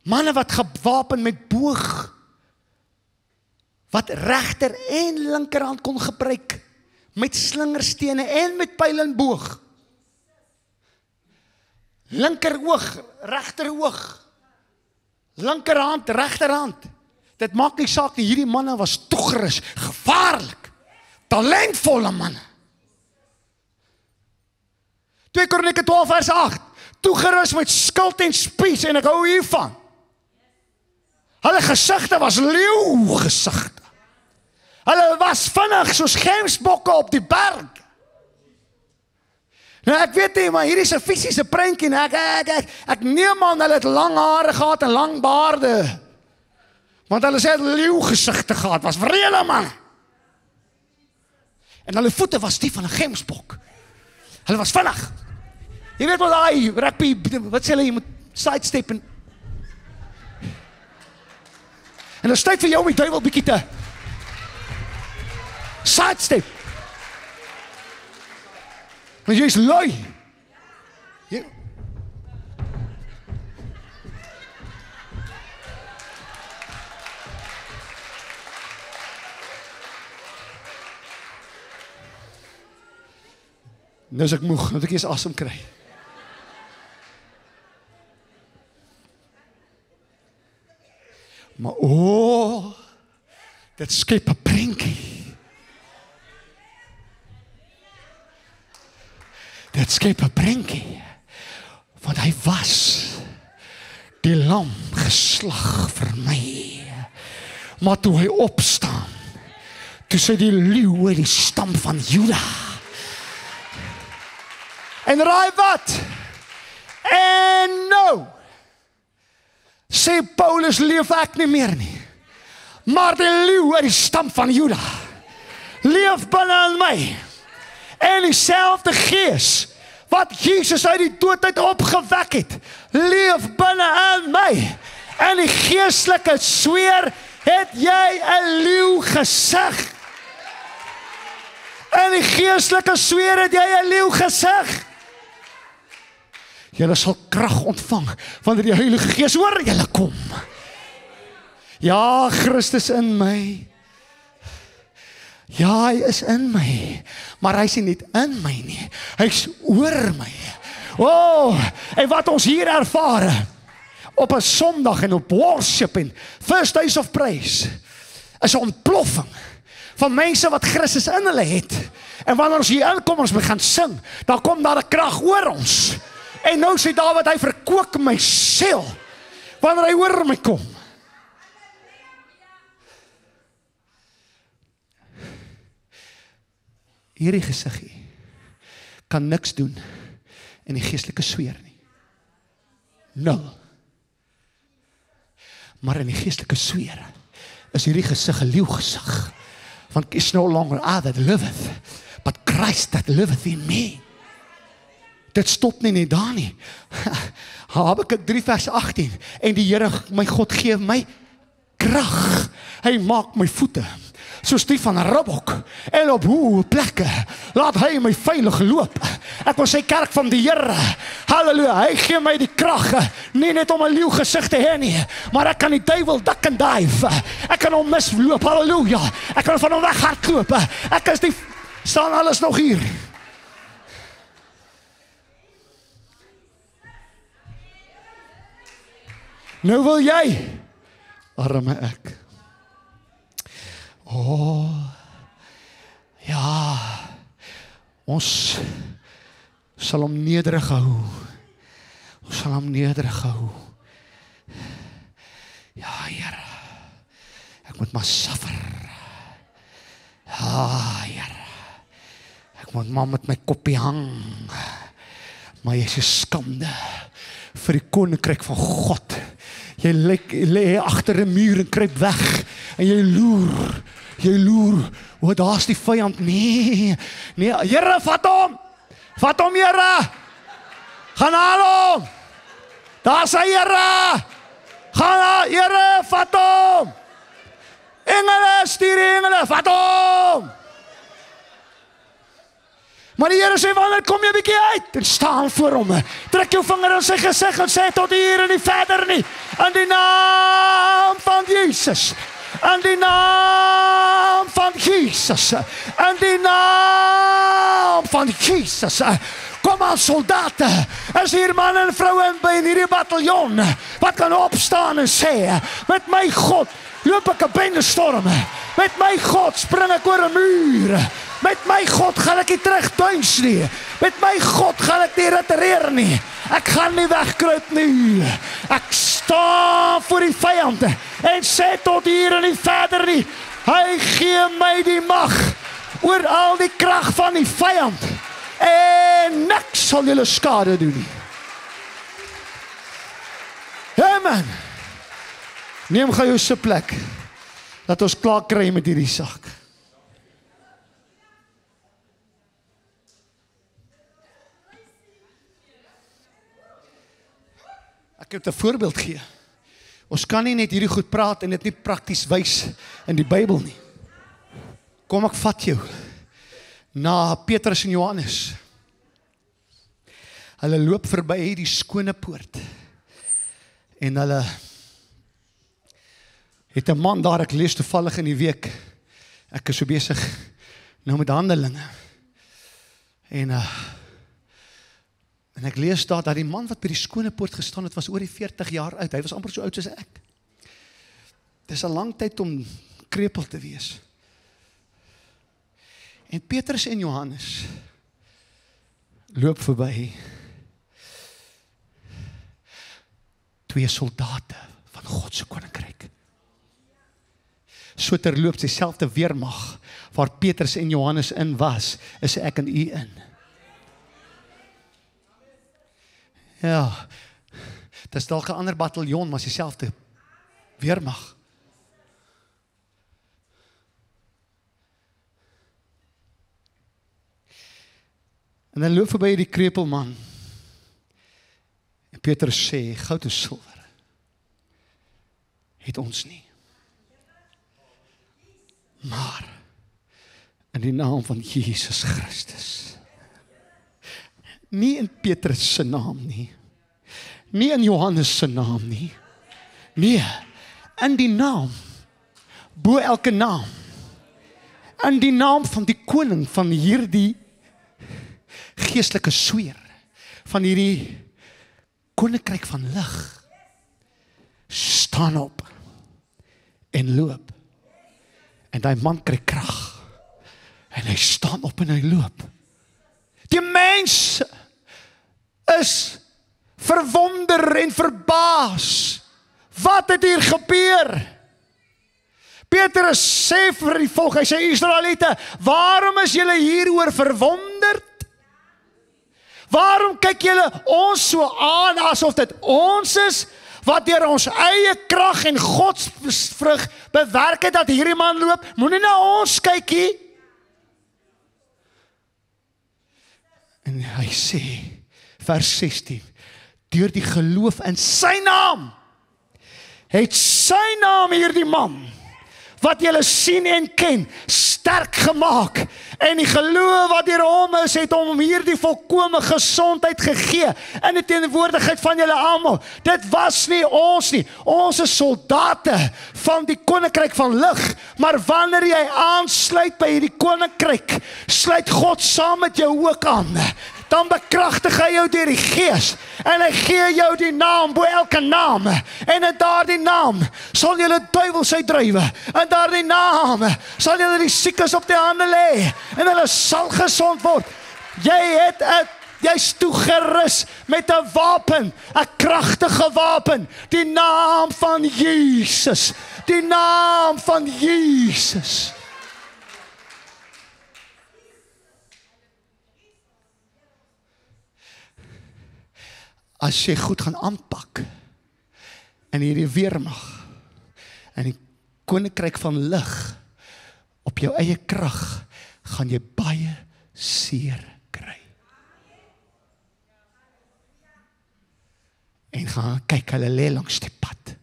Manne wat gewapen met boog, wat regter en linkerhand kon gebruik, met slingerstene en met pyl en boog. Linker oog, regter oog, linkerhand, regterhand. Dit maak nie saak nie, hierdie manne was toegerus, gevaarlik, talentvolle manne. 2 Kronieke 12 vers 8, toegerus met skild en spies, en ek hou hiervan. Hulle gesigte was leeugesigte. Hulle was vinnig soos gemsbokke op die berg. Nou ek weet nie, maar hierdie is 'n fisiese prentjie, en ek neem aan hulle het lang hare gehad en lang baarde. Want hulle sê het leeugesigte gehad, was wrede man. En hulle voete was die van 'n gemsbok. Hulle was vinnig. Jy weet wat daai rugby, wat sê hulle, jy moet sidestep en dit is tyd vir jou om die duiwel bietjie te sidestep. Want jy is lui. Nou is ek moeg, dat ek eers asem kry. Maar dit skep 'n prentjie. Dit skep 'n prentjie. Want hy was die lam geslag vir my. Maar toe hy opstaan, toe sê die leeu uit die stam van Juda. En raai wat? En nou, sê Paulus, leef ek nie meer nie, maar die leeu uit die stam van Juda leef binne in my. En dieselfde gees wat Jesus uit die dood uit opgewek het, leef binne in my. En die geestelike sweer, het jy 'n leeu gesig? En die geestelike sweer, het jy 'n leeu gesig? Julle sal krag ontvang wanneer die Heilige Gees oor julle kom. Ja, Christus in my. Ja, hy is in my, maar hy is nie net in my nie, hy is oor my. En wat ons hier ervaar op 'n Sondag en op worship en First Days of Praise is 'n ontploffing van mense wat Christus in hulle het. En wanneer ons hier inkom, ons begin sing, dan kom daar 'n krag oor ons. En nou sê Dawid, hy verkoop my siel wanneer hy oor my kom. Hierdie gesiggie kan niks doen in die geestelike sweer nie. Nul. Maar in die geestelike sweer is hierdie gesig 'n leeugesig. Want it's no longer I that liveth, but Christ that liveth in me. Dit stop nie net daar nie. Habakuk 3 vers 18. En die Here, my God, gee my krag. Hy maak my voete soos die van 'n ribbok, en op hoë plekke laat hy my veilig loop. Ek wil sê, kerk van die Here, halleluja, hy gee my die krag, nie net om 'n leeu gesig te hê nie, maar ek kan die duiwel duck and dive, ek kan hom misloop, halleluja, ek kan van hom weghardloop, ek is die, staan alles nog hier. Nou wil jy, arme ek. Ja, ons sal hom nederig hou. Ons sal hom nederig hou. Ja, Here, ek moet maar suffer. Ja, Here, ek moet maar met my koppie hang. Maar jy is 'n skande vir die koninkryk van God. Jy lê agter 'n muur en kruip weg, en jy loer, daar's die vyand. Nee, Here, vat hom, Here, gaan haal hom, daar's hy, Here, gaan haal, Here, vat hom, engele, stuur die engele, vat hom. Maar die Here sê, wanneer kom jy bietjie uit, en staan voor hom, trek jou vinger in sy gesig, en sê, tot hier en nie verder nie, in die naam van Jesus, in die naam van Jesus, in die naam van Jesus. Kom aan, soldate, is hier man en vrouwen in hierdie bataljon, wat kan opstaan en sê, met my God loop ek 'n bendestorm, met my God spring ek oor 'n muur, met my God gaan ek nie terugduins nie, met my God gaan ek nie retireer nie, ek gaan nie wegkruip nie, ek staan voor die vyand, en sê tot hier en nie verder nie, hy gee my die mag, oor al die krag van die vyand, en niks sal julle skade doen nie. Amen. Neem gou jou sitplek, dat ons klaar kry met hierdie saak. Ek het 'n voorbeeld gee. Ons kan nie net hierdie goed praat en dit nie prakties wys in die Bybel nie. Kom, ek vat jou na Petrus en Johannes. Hulle loop verby die skone poort, en hulle het 'n man daar, ek lees toevallig in die week, ek is so besig nou met Handelinge, en ek lees daar dat die man wat by die skone poort gestaan het, was oor die 40 jaar oud, hy was amper so oud soos ek. Dis 'n lang tyd om krepeel te wees. En Petrus en Johannes loop verby, twee soldate van God se koninkryk. So terloops dieselfde weermag waar Petrus en Johannes in was, is ek en u in. Ja, dis dalk 'n ander bataljon, maar dieselfde weermag. En dan loop verby die krepelman. En Petrus sê, goud en silwer het ons nie. Maar in die naam van Jesus Christus. Nie in Petrus se naam nie. Nie in Johannes se naam nie. Nee, in die naam, bo elke naam. In die naam van die koning van hierdie geestelike sweer, van hierdie koninkryk van lig, staan op en loop. En die man kry krag. En hy staan op en hy loop. Die mens is verwonder en verbaas. Wat het hier gebeur? Petrus sê vir die volk, hy sê, Israeliete, waarom is julle hieroor verwonderd? Waarom kyk julle ons so aan asof dit ons is, wat deur ons eie krag en godsvrug bewerk het dat hierdie man loop? Moenie na ons kyk nie. En hy sê, vers 16, deur die geloof in sy naam, het sy naam hierdie man, wat julle sien en ken, sterk gemaak. En die geloof wat deur hom is, het hom hierdie volkome gesondheid gegee, in die teenwoordigheid van julle almal. Dit was nie ons nie, ons is soldate van die koninkryk van lig, maar wanneer jy aansluit by hierdie koninkryk, sluit God saam met jou ook aan. Dan bekragtig hy jou deur die Gees, en hy gee jou die naam bo elke naam, en in daardie naam sal julle duiwels uitdrywe, in daardie naam sal julle die siekes op die hande lê, en hulle sal gesond word. Jy's toegerus met 'n wapen, 'n kragtige wapen, die naam van Jesus, die naam van Jesus. As jy goed gaan aanpak, en hierdie weermag, en die koninkryk van lig, op jou eie krag, gaan jy baie seer kry. En gaan kyk, hulle lê langs die pad.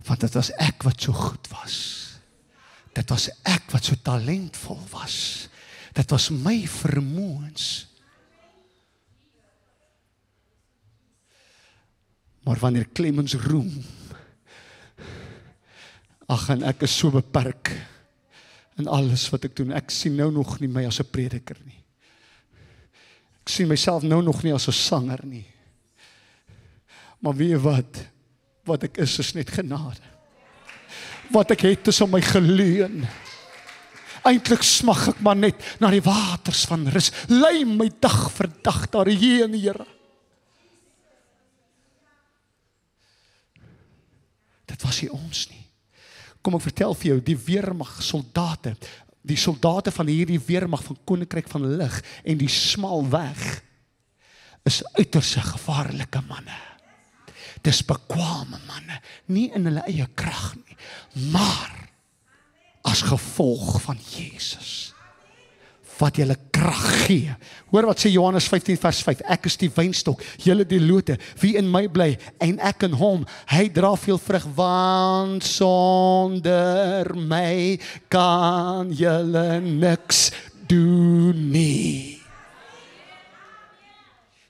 Want dit was ek wat so goed was. Dit was ek wat so talentvol was. Dit was my vermoëns. Maar wanneer Clemens roem, ag, en ek is so beperk in alles wat ek doen. Ek sien nou nog nie my as 'n prediker nie. Ek sien myself nou nog nie as 'n sanger nie. Maar weet jy wat ek is net genade. Wat ek het is om my geleen. Eintlik smag ek maar net na die waters van rus. Lei my dag vir dag daarheen, Here. Dit was nie ons nie. Kom ek vertel vir jou, die weermag soldate, die soldate van hierdie weermag van koninkryk van lig en die smal weg, is uiters gevaarlike manne. Dis bekwame manne, nie in hulle eie krag nie, maar as gevolg van Jesus, wat julle krag gee. Hoor wat sê Johannes 15 vers 5, ek is die wynstok, julle die lote, wie in my bly, en ek in hom, hy dra veel vrug, want sonder my kan julle niks doen nie.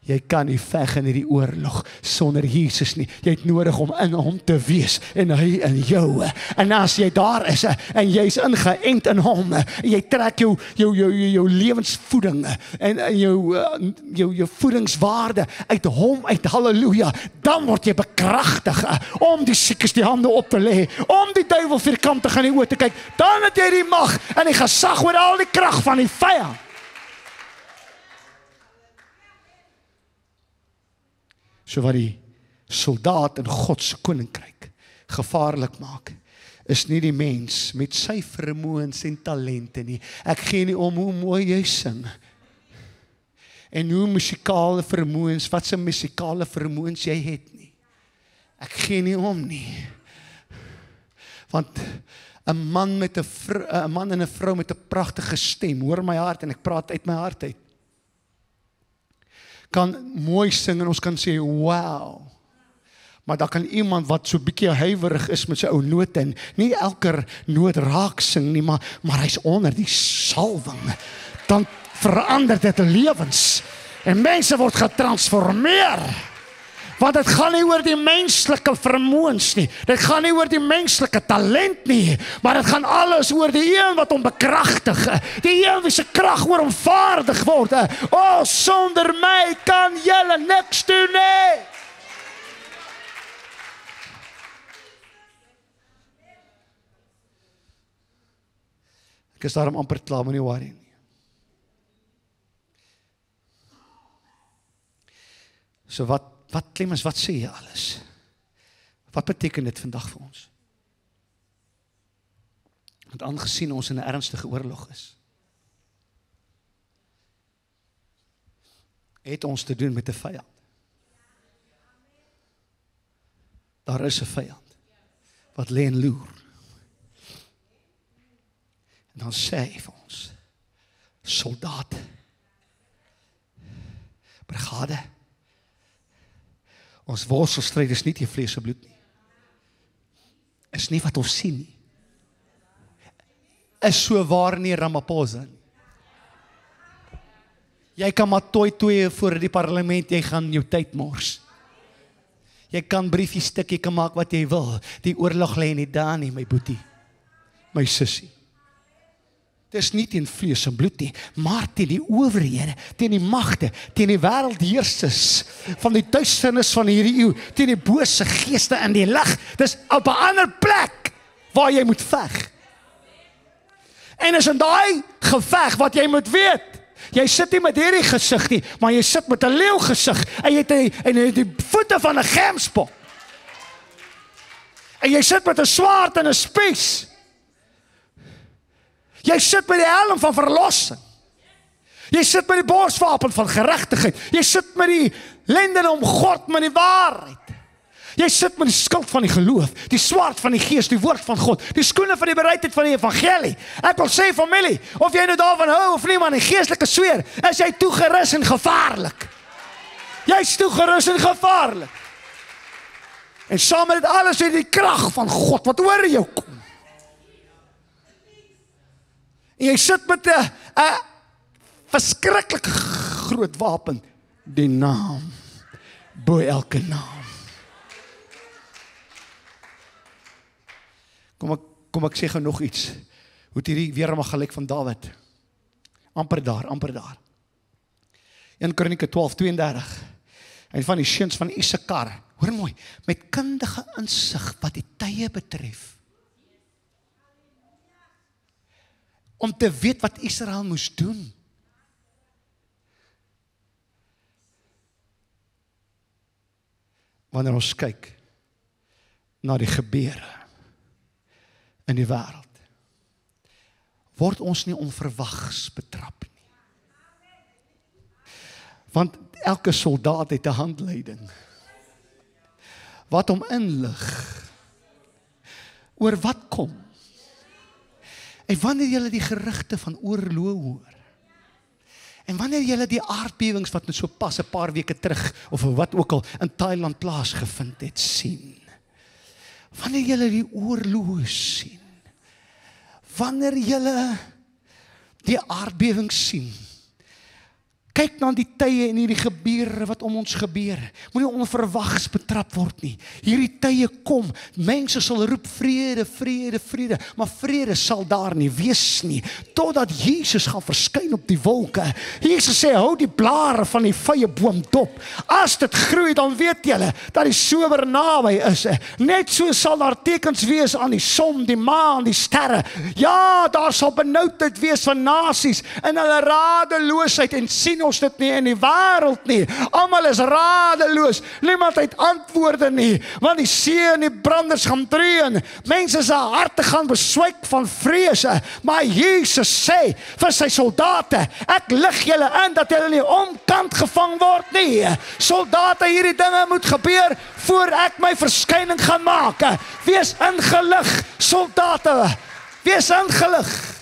Jy kan nie veg in hierdie oorlog sonder Jesus nie. Jy het nodig om in hom te wees en hy in jou. En as jy daar is en jy's ingeënt in hom, en jy trek jou lewensvoeding en jou voedingswaarde uit hom uit, halleluja, dan word jy bekragtig om die siekes die hande op te lê, om die duiwel vierkantig aan die oë te kyk. Dan het jy die mag en die gesag oor al die krag van die vyand. So wat die soldaat in God se koninkryk gevaarlik maak, is nie die mens met sy vermoëns en talente nie. Ek gee nie om hoe mooi jy sing en hoe musikale vermoëns, wat se musikale vermoëns jy het nie. Ek gee nie om nie. Want 'n man en 'n vrou met 'n pragtige stem, hoor my hart en ek praat uit my hart uit, kan mooi sing en ons kan sê, wow. Maar daar kan iemand wat so bietjie huiwerig is met sy ou note en nie elke noot raak sing nie, maar hy's onder die salwing. Dan verander dit lewens. En mense word getransformeer. Want dit gaan nie oor die menslike vermoëns nie. Dit gaan nie oor die menslike talent nie. Maar dit gaan alles oor die een wat hom bekragtig. Die een wie se krag oor hom vaardig word. O, sonder my kan julle niks doen nie. Ek is daarom amper klaar, moenie worry nie. So wat Clemens, wat sê jy alles? Wat beteken dit vandag vir ons? Want aangesien ons in 'n ernstige oorlog is, het ons te doen met 'n vyand. Daar is 'n vyand wat lê en loer. En dan sê hy vir ons, soldaat, brigade, ons worstelstryd is nie teen vlees en bloed nie. Is nie wat ons sien nie. Is so waar nie Ramaphosa nie. Jy kan maar toe voor die parlement, jy gaan jou tyd mors. Jy kan briefies stik, jy kan maak wat jy wil. Die oorlog lê nie daar nie, my boetie, my sussie. Dit is nie teen vlees en bloed nie, maar teen die owerhede, teen die magte, teen die wêreldheersers van die duisternis van hierdie eeu, teen die bose geeste in die lig. Dis op 'n ander plek waar jy moet veg. En is in daai geveg wat jy moet weet. Jy sit nie met hierdie gesig nie, maar jy sit met 'n leeu gesig en jy het die voete van 'n gemsbok. En jy sit met 'n swaard en 'n spies. Jy sit met die helm van verlossing. Jy sit met die borswapen van geregtigheid. Jy sit met die lendene omgord met die waarheid. Jy sit met die skild van die geloof, die swaard van die gees, die woord van God, die skoene van die bereidheid van die evangelie. Ek wil sê, familie, of jy nou daarvan hou of nie, maar die geestelike sweer, is jy toegerus en gevaarlik. Jy's toegerus en gevaarlik. En saam met dit alles het die krag van God wat oor jou kom. En jy sit met 'n verskriklik groot wapen, die naam, bo elke naam. Kom ek sê gou nog iets. Hoe het hierdie weer maar gelyk van Dawid? Amper daar. 1 Kronieke 12:32. En van die seuns van Issachar, hoor mooi, met kundige insig wat die tye betref. Om te weet wat Israel moes doen. Wanneer ons kyk na die gebeure in die wêreld, word ons nie onverwags betrap nie. Want elke soldaat het 'n handleiding wat hom inlig oor wat kom. En wanneer jy die gerugte van oorlog hoor, en wanneer jy die aardbewings wat net so pas 'n paar weke terug, of wat ook al in Thailand plaasgevind het, sien, wanneer jy die oorlog sien, wanneer jy die aardbewings sien, kyk na die tye en hierdie gebeure wat om ons gebeur. Moenie onverwags betrap word nie. Hierdie tye kom, mense sal roep vrede, vrede, vrede, maar vrede sal daar nie wees nie, totdat Jesus gaan verskyn op die wolke. Jesus sê, hou die blare van die vyeboom dop. As dit groei, dan weet julle dat die somer naby is. Net so sal daar tekens wees aan die son, die maan, die sterre. Ja, daar sal benoudheid wees van nasies in hulle radeloosheid en sien ons dit nie in die wêreld nie. Almal is radeloos. Niemand het antwoorde nie, want die see en die branders gaan dreun. Mense se harte gaan beswyk van vrese, maar Jesus sê vir sy soldate, ek lig julle in dat julle nie omkant gevang word nie. Soldate, hierdie dinge moet gebeur voor ek my verskyning gaan maak. Wees ingelig, soldate. Wees ingelig.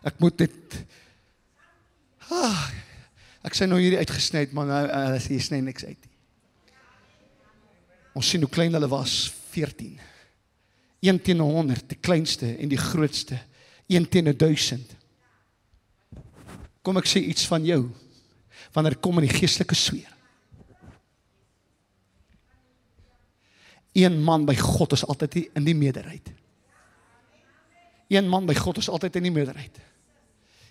Ek moet dit ek sê nou hierdie uitgesny, maar nou hier sny niks uit. Ons sien hoe klein hulle was, 14. 1 teen 100, die kleinste en die grootste. 1 teen 1000. Kom ek sê iets van jou, wanneer kom in die geestelike sfeer. Een man by God is altyd in die meerderheid. Een man by God is altyd in die meerderheid.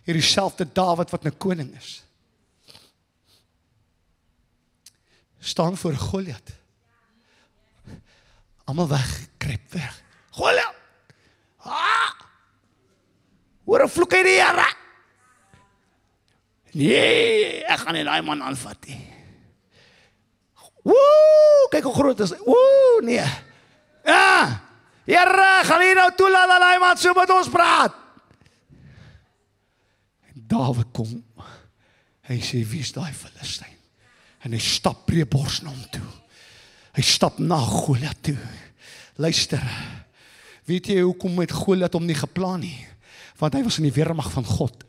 Hierdie selfde Dawid wat nou koning is, staan voor Goliat. Almal weg, krep weg. Goliat! Hoor 'n vloek uit die Here. Nee, ek gaan nie daai man aanvat nie. Woe, kyk hoe groot is hy. Woe, nee. Ja, Here, gaan nie nou toelaat dat daai man so met ons praat. En Dawid kom. Hy sê, wie is daai Filistyn? En hy stap breëbors na hom toe. Hy stap na Goliat toe. Luister, weet jy hoekom het Goliat hom nie geplan nie? Want hy was in die weermag van God.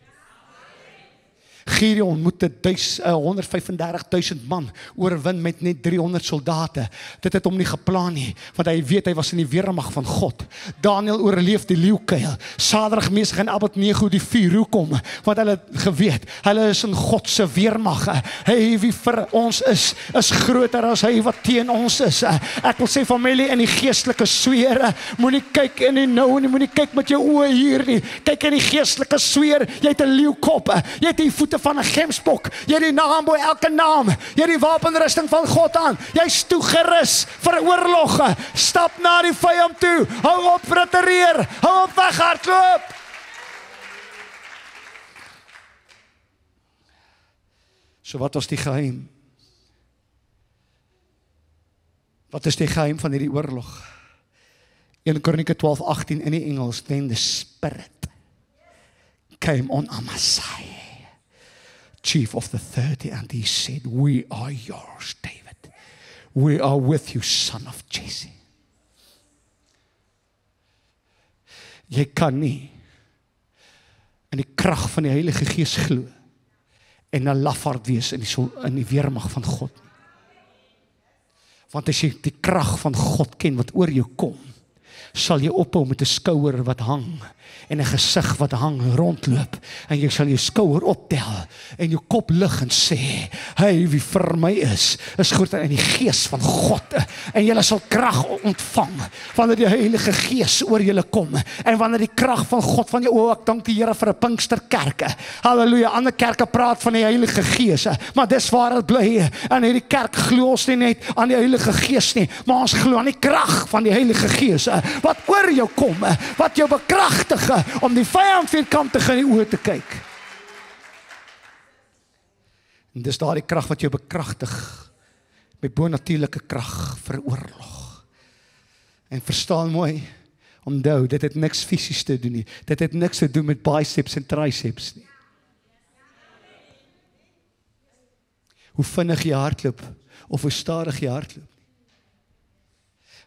Gideon moet 135.000 man oorwin met net 300 soldate. Dit het hom nie geplan nie, want hy weet hy was in die weermag van God. Daniel oorleef die leeukuil. Sadrag, Mesach en Abednego die vuur. Hoekom? Want hulle het geweet, hulle is in God se weermag. Hy wie vir ons is groter as hy wat teen ons is. Ek wil sê familie, in die geestelike sfeer, moenie kyk in die nou nie, moenie kyk met jou oë hier nie. Kyk in die geestelike sfeer. Jy het 'n leeukop, jy het die voete van 'n gemsbok, jy het die naam bo elke naam, jy het die wapenrusting van God aan, jy's toegerus vir oorlog. Stap na die vyand toe, hou op retireer, hou op weghardloop. So wat was die geheim? Wat is die geheim van hierdie oorlog? 1 Kronieke 12:18 in die Engels, then the Spirit came on Amasai, chief of the 30, and he said, we are yours, David. We are with you, son of Jesse. Jy kan nie in die krag van die Heilige Gees glo en 'n lafaard wees in die weermag van God nie. Want as jy die krag van God ken wat oor jou kom, sal jy ophou met 'n skouer wat hang en 'n gesig wat hang rondloop, en jy sal jou skouer optel en jou kop lig en sê, hy wie vir my is groter in die gees van God, en jy sal krag ontvang wanneer die Heilige Gees oor julle kom, en wanneer die krag van God van jou, ek dank die Here vir 'n Pinksterkerk, halleluja. Ander kerke praat van die Heilige Gees, maar dis waar dit bly. In hierdie kerk glo ons nie net aan die Heilige Gees nie, maar ons glo aan die krag van die Heilige Gees, wat oor jou kom, wat jou bekragtig om die vyand vierkantig in die oë te kyk. En dis daardie krag wat jou bekragtig met bonatuurlike krag vir oorlog. En verstaan mooi, onthou, dit het niks fisies te doen nie. Dit het niks te doen met biceps en triceps nie. Hoe vinnig jy hardloop of hoe stadig jy hardloop.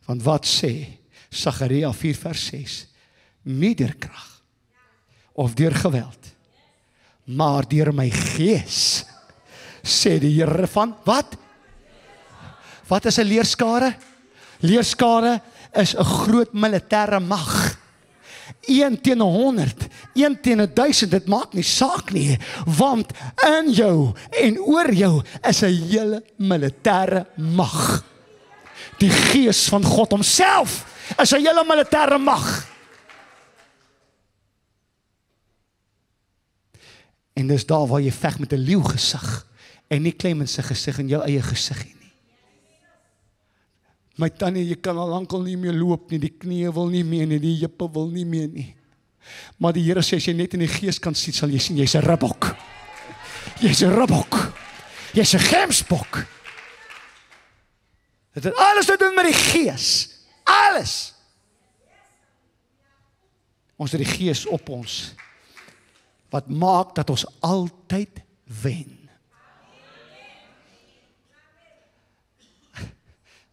Want wat sê Sagaria 4:6, nie deur krag of deur geweld, maar deur my gees, sê die Here van, wat? Wat is 'n leerskare? Leerskare is 'n groot militêre mag. 1 teen 100, 1 teen 1000, dit maak nie saak nie, want in jou en oor jou is 'n hele militêre mag. Die gees van God homself is 'n hele militêre mag. En dis daar waar jy veg met 'n leeu gesig en nie Clement se gesig en jou eie gesig nie. My tannie, jy kan al lankal nie meer loop nie, die knieë wil nie meer nie, die heupe wil nie meer nie. Maar die Here sê, as jy net in die gees kan sien, sal jy sien, jy's 'n ribbok. Jy's 'n ribbok. Jy's 'n gemsbok. Dit het alles te doen met die gees. Alles. Ons het die gees op ons, wat maak dat ons altyd wen.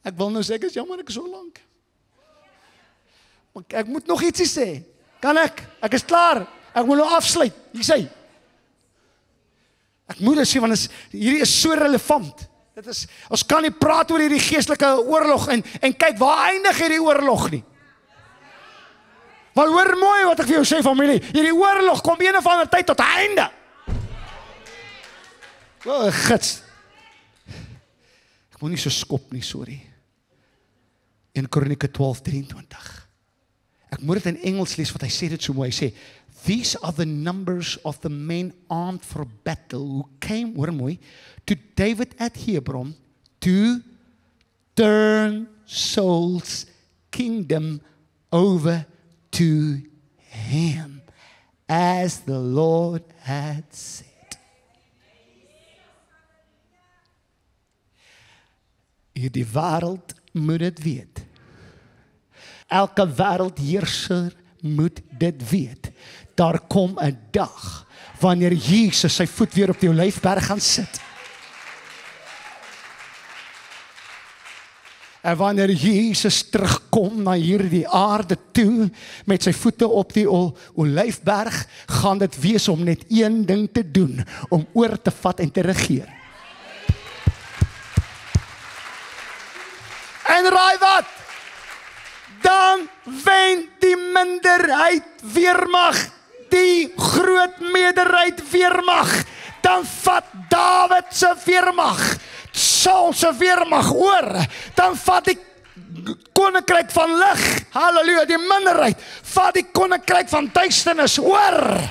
Ek wil nou sê, ek is jammer, ek is so lank. Maar ek moet nog ietsie sê. Kan ek? Ek is klaar. Ek moet nou afsluit. Hier sê. Ek moet dit sê, want hierdie is so relevant. Dit is, ons kan nie praat oor hierdie geestelike oorlog en kyk, waar eindig hierdie oorlog nie. Want hoor mooi wat ek vir jou sê, familie. Hierdie oorlog kom een of ander tyd tot einde. O, gits. Ek moet nie so skop nie, sorry. 1 Kronieke 12:23. Ek moet dit in Engels lees, wat hy sê dit so mooi. Hy sê, these are the numbers of the men armed for battle who came, hoor mooi, to David at Hebron to turn Saul's kingdom over to him, as the Lord had said. Hierdie wêreld moet dit weet. Elke wêreldheerser moet dit weet. Daar kom 'n dag wanneer Jesus sy voet weer op die Olyfberg gaan sit. En wanneer Jesus terugkom na hierdie aarde toe met sy voete op die Olyfberg, gaan dit wees om net een ding te doen, om oor te vat en te regeer. En raai wat? Dan wen die minderheid weermag, die groot meerderheid weermag. Dan vat Dawid se weermag, Saul se weermag oor. Dan vat die koninkryk van lig, halleluja, die minderheid, vat die koninkryk van duisternis oor.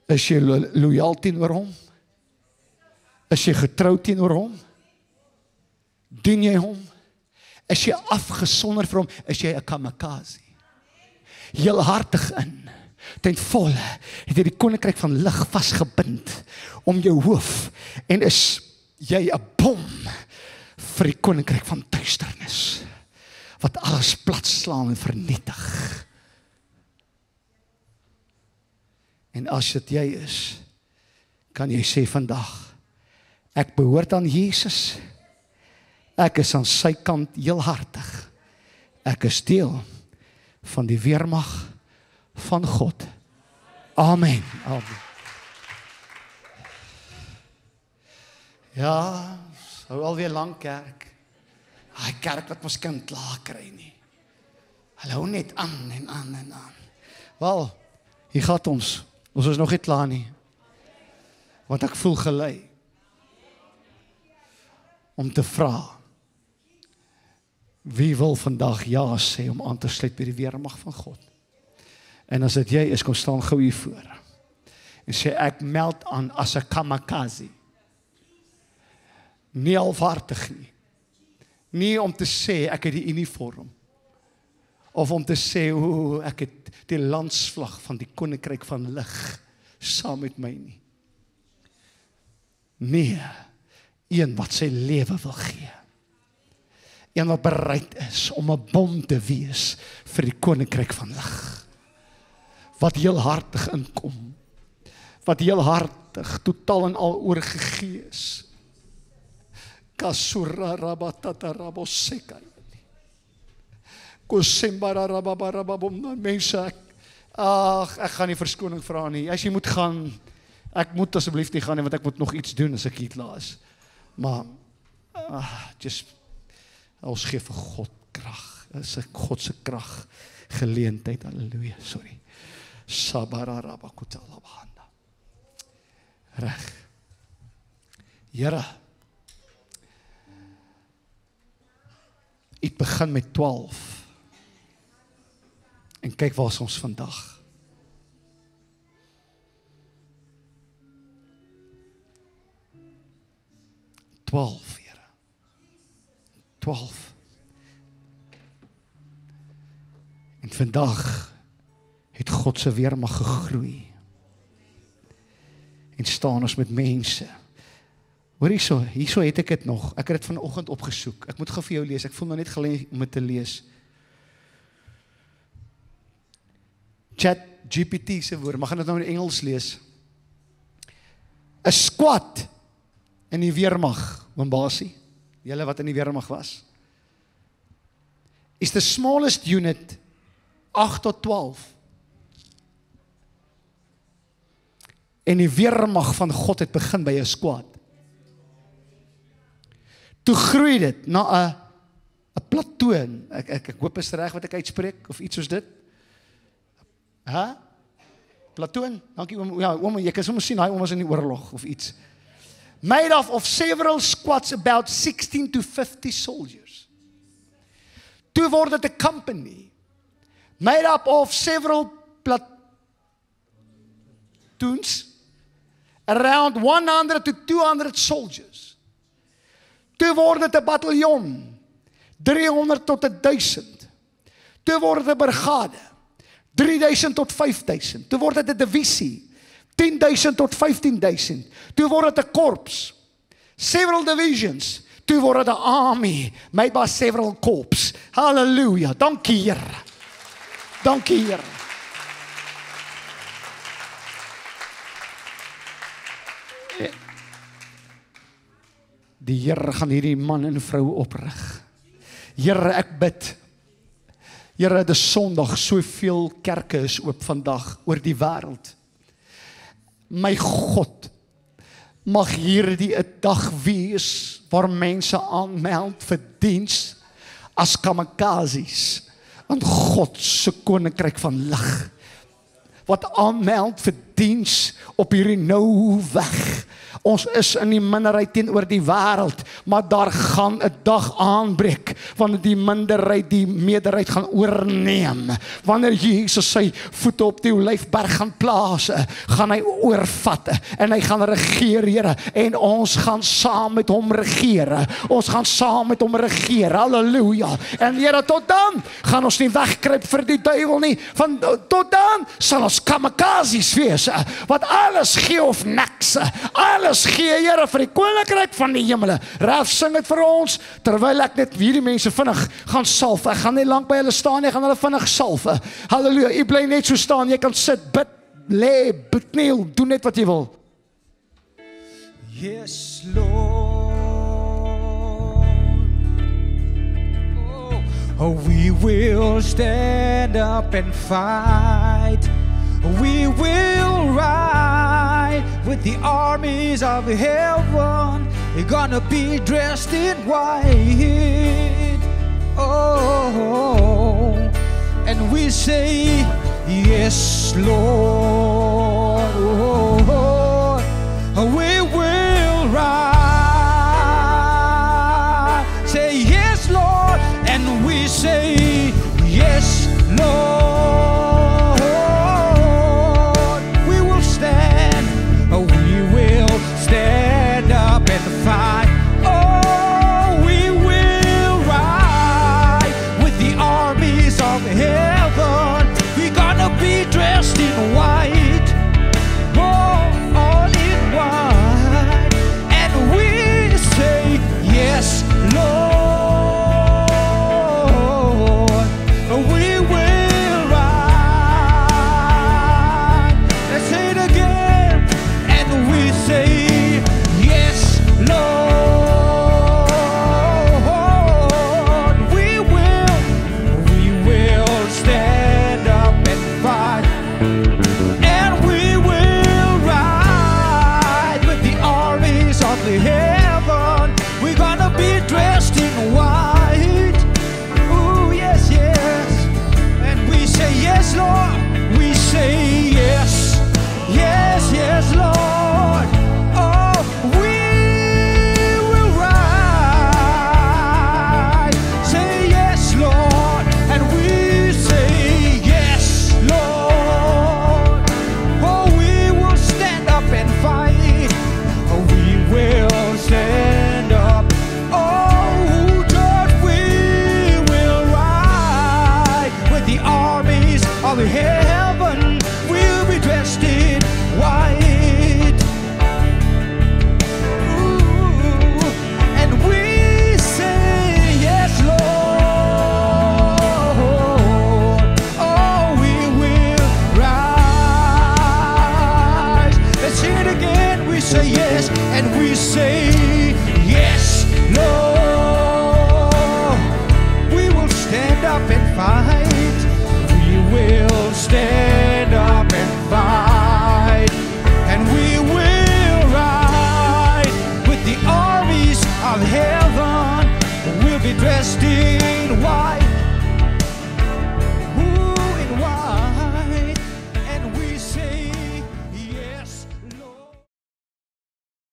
Is jy loyaal teenoor hom? Is jy getrou teenoor hom? Dien jy hom? Is jy afgesonder vir hom? Is jy 'n kamikaze? Heel hartig in, ten volle, het jy die koninkryk van lig vasgebind om jou hoof, en is jy 'n bom vir die koninkryk van duisternis, wat alles platslaan en vernietig. En as dit jy is, kan jy sê vandag, ek behoort aan Jesus, ek is aan sy kant heel hartig, ek is deel van die weermag van God. Amen. Amen. Ja, hou alweer lang kerk. Hy kerk wat ons kind klaar kry nie. Hulle hou net aan en aan en aan. Wel, hier gaat ons. Ons is nog nie klaar nie. Want ek voel gelei om te vra, wie wil vandag ja sê om aan te sluit by die weermag van God? En as dit jy is, kom staan gou hier voor en sê, ek meld aan as 'n kamikaze. Nie halfhartig nie. Nie om te sê, ek het die uniform. Of om te sê, ek het die landsvlag van die koninkryk van lig saam met my nie. Nee, een wat sy lewe wil gee. Een wat bereid is om 'n bom te wees vir die koninkryk van lig. Wat heel hartig inkom. Wat heel hartig, totaal en al oorgegee is. Kasura rabatata rabosekai. Kosembara rababarababom. Mense, ek gaan nie verskoning vra nie. As jy moet gaan, ek moet asseblief nie gaan nie, want ek moet nog iets doen as ek hier klaar is. Maar, ons gee vir God krag. Dit is God se krag, geleentheid, halleluja, sorry. Sabara rabakutalabahanda. Reg. Here, het begin met 12. En kyk waar is ons vandag. 12, Here. 12. En vandag het God se weermag gegroei. En staan ons met mense. Hoor hierso het ek dit nog. Ek het dit vanoggend opgesoek. Ek moet gou vir jou lees. Ek voel nou net gelê om dit te lees. ChatGPT se woord, mag ek dit nou in Engels lees? 'n squad in die weermag, Wimbasie, julle wat in die weermag was, is the smallest unit 8 tot 12. En die weermag van God het begin by 'n squad. Toe groei dit na 'n platoon. Ek hoop is reg wat ek uitspreek of iets soos dit. Platoon? Dankie oom. Ja, oom, jy kan soms sien, hy oom was in die oorlog of iets. Made up of several squads, about 16 to 50 soldiers. Toe word dit 'n company. Made up of several platoons, around 100 to 200 soldiers. Toe word dit 'n bataljon, 300 tot 1000. Toe word dit 'n brigade, 3000 tot 5000. Toe word dit 'n divisie, 10,000 tot 15,000. Toe word dit 'n korps, several divisions. Toe word dit 'n army, made by several corps. Halleluja, dankie Here. Dankie Here. Die Here gaan hierdie man en vrou oprig. Here, ek bid. Here, dit is Sondag, soveel kerke is oop vandag oor die wêreld. My God, mag hierdie 'n dag wees waar mense aanmeld vir diens as kamikazes in God se koninkryk van lig. Wat aanmeld vir diens op hierdie nou weg. Ons is in die minderheid teenoor die wêreld, maar daar gaan 'n dag aanbreek wanneer die minderheid die meerderheid gaan oorneem. Wanneer Jesus sy voete op die Olyfberg gaan plaas, gaan hy oorvat en hy gaan regeer, Here, en ons gaan saam met hom regeer. Ons gaan saam met hom regeer. Halleluja. En Here, tot dan gaan ons nie wegkruip vir die duiwel nie. Tot dan sal ons kamikazes wees wat alles gee of niks. Alles gee, Here, vir die koninkryk van die hemele. Ralph sing dit vir ons, terwyl ek net hierdie mense vinnig gaan salf. Ek gaan nie lank by hulle staan nie, ek gaan hulle vinnig salf. Halleluja, jy bly net so staan, jy kan sit, bid, lê, kniel, doen net wat jy wil. Yes, Lord. Oh, we will stand up and fight. We will ride with the armies of heaven. We're gonna be dressed in white. Oh, and we say, yes, Lord. Oh, we will ride. Say, yes, Lord. And we say, yes, Lord. Stand up and fight. Oh, we will ride with the armies of heaven. We're gonna be dressed in white. Oh, all in white. be dressed in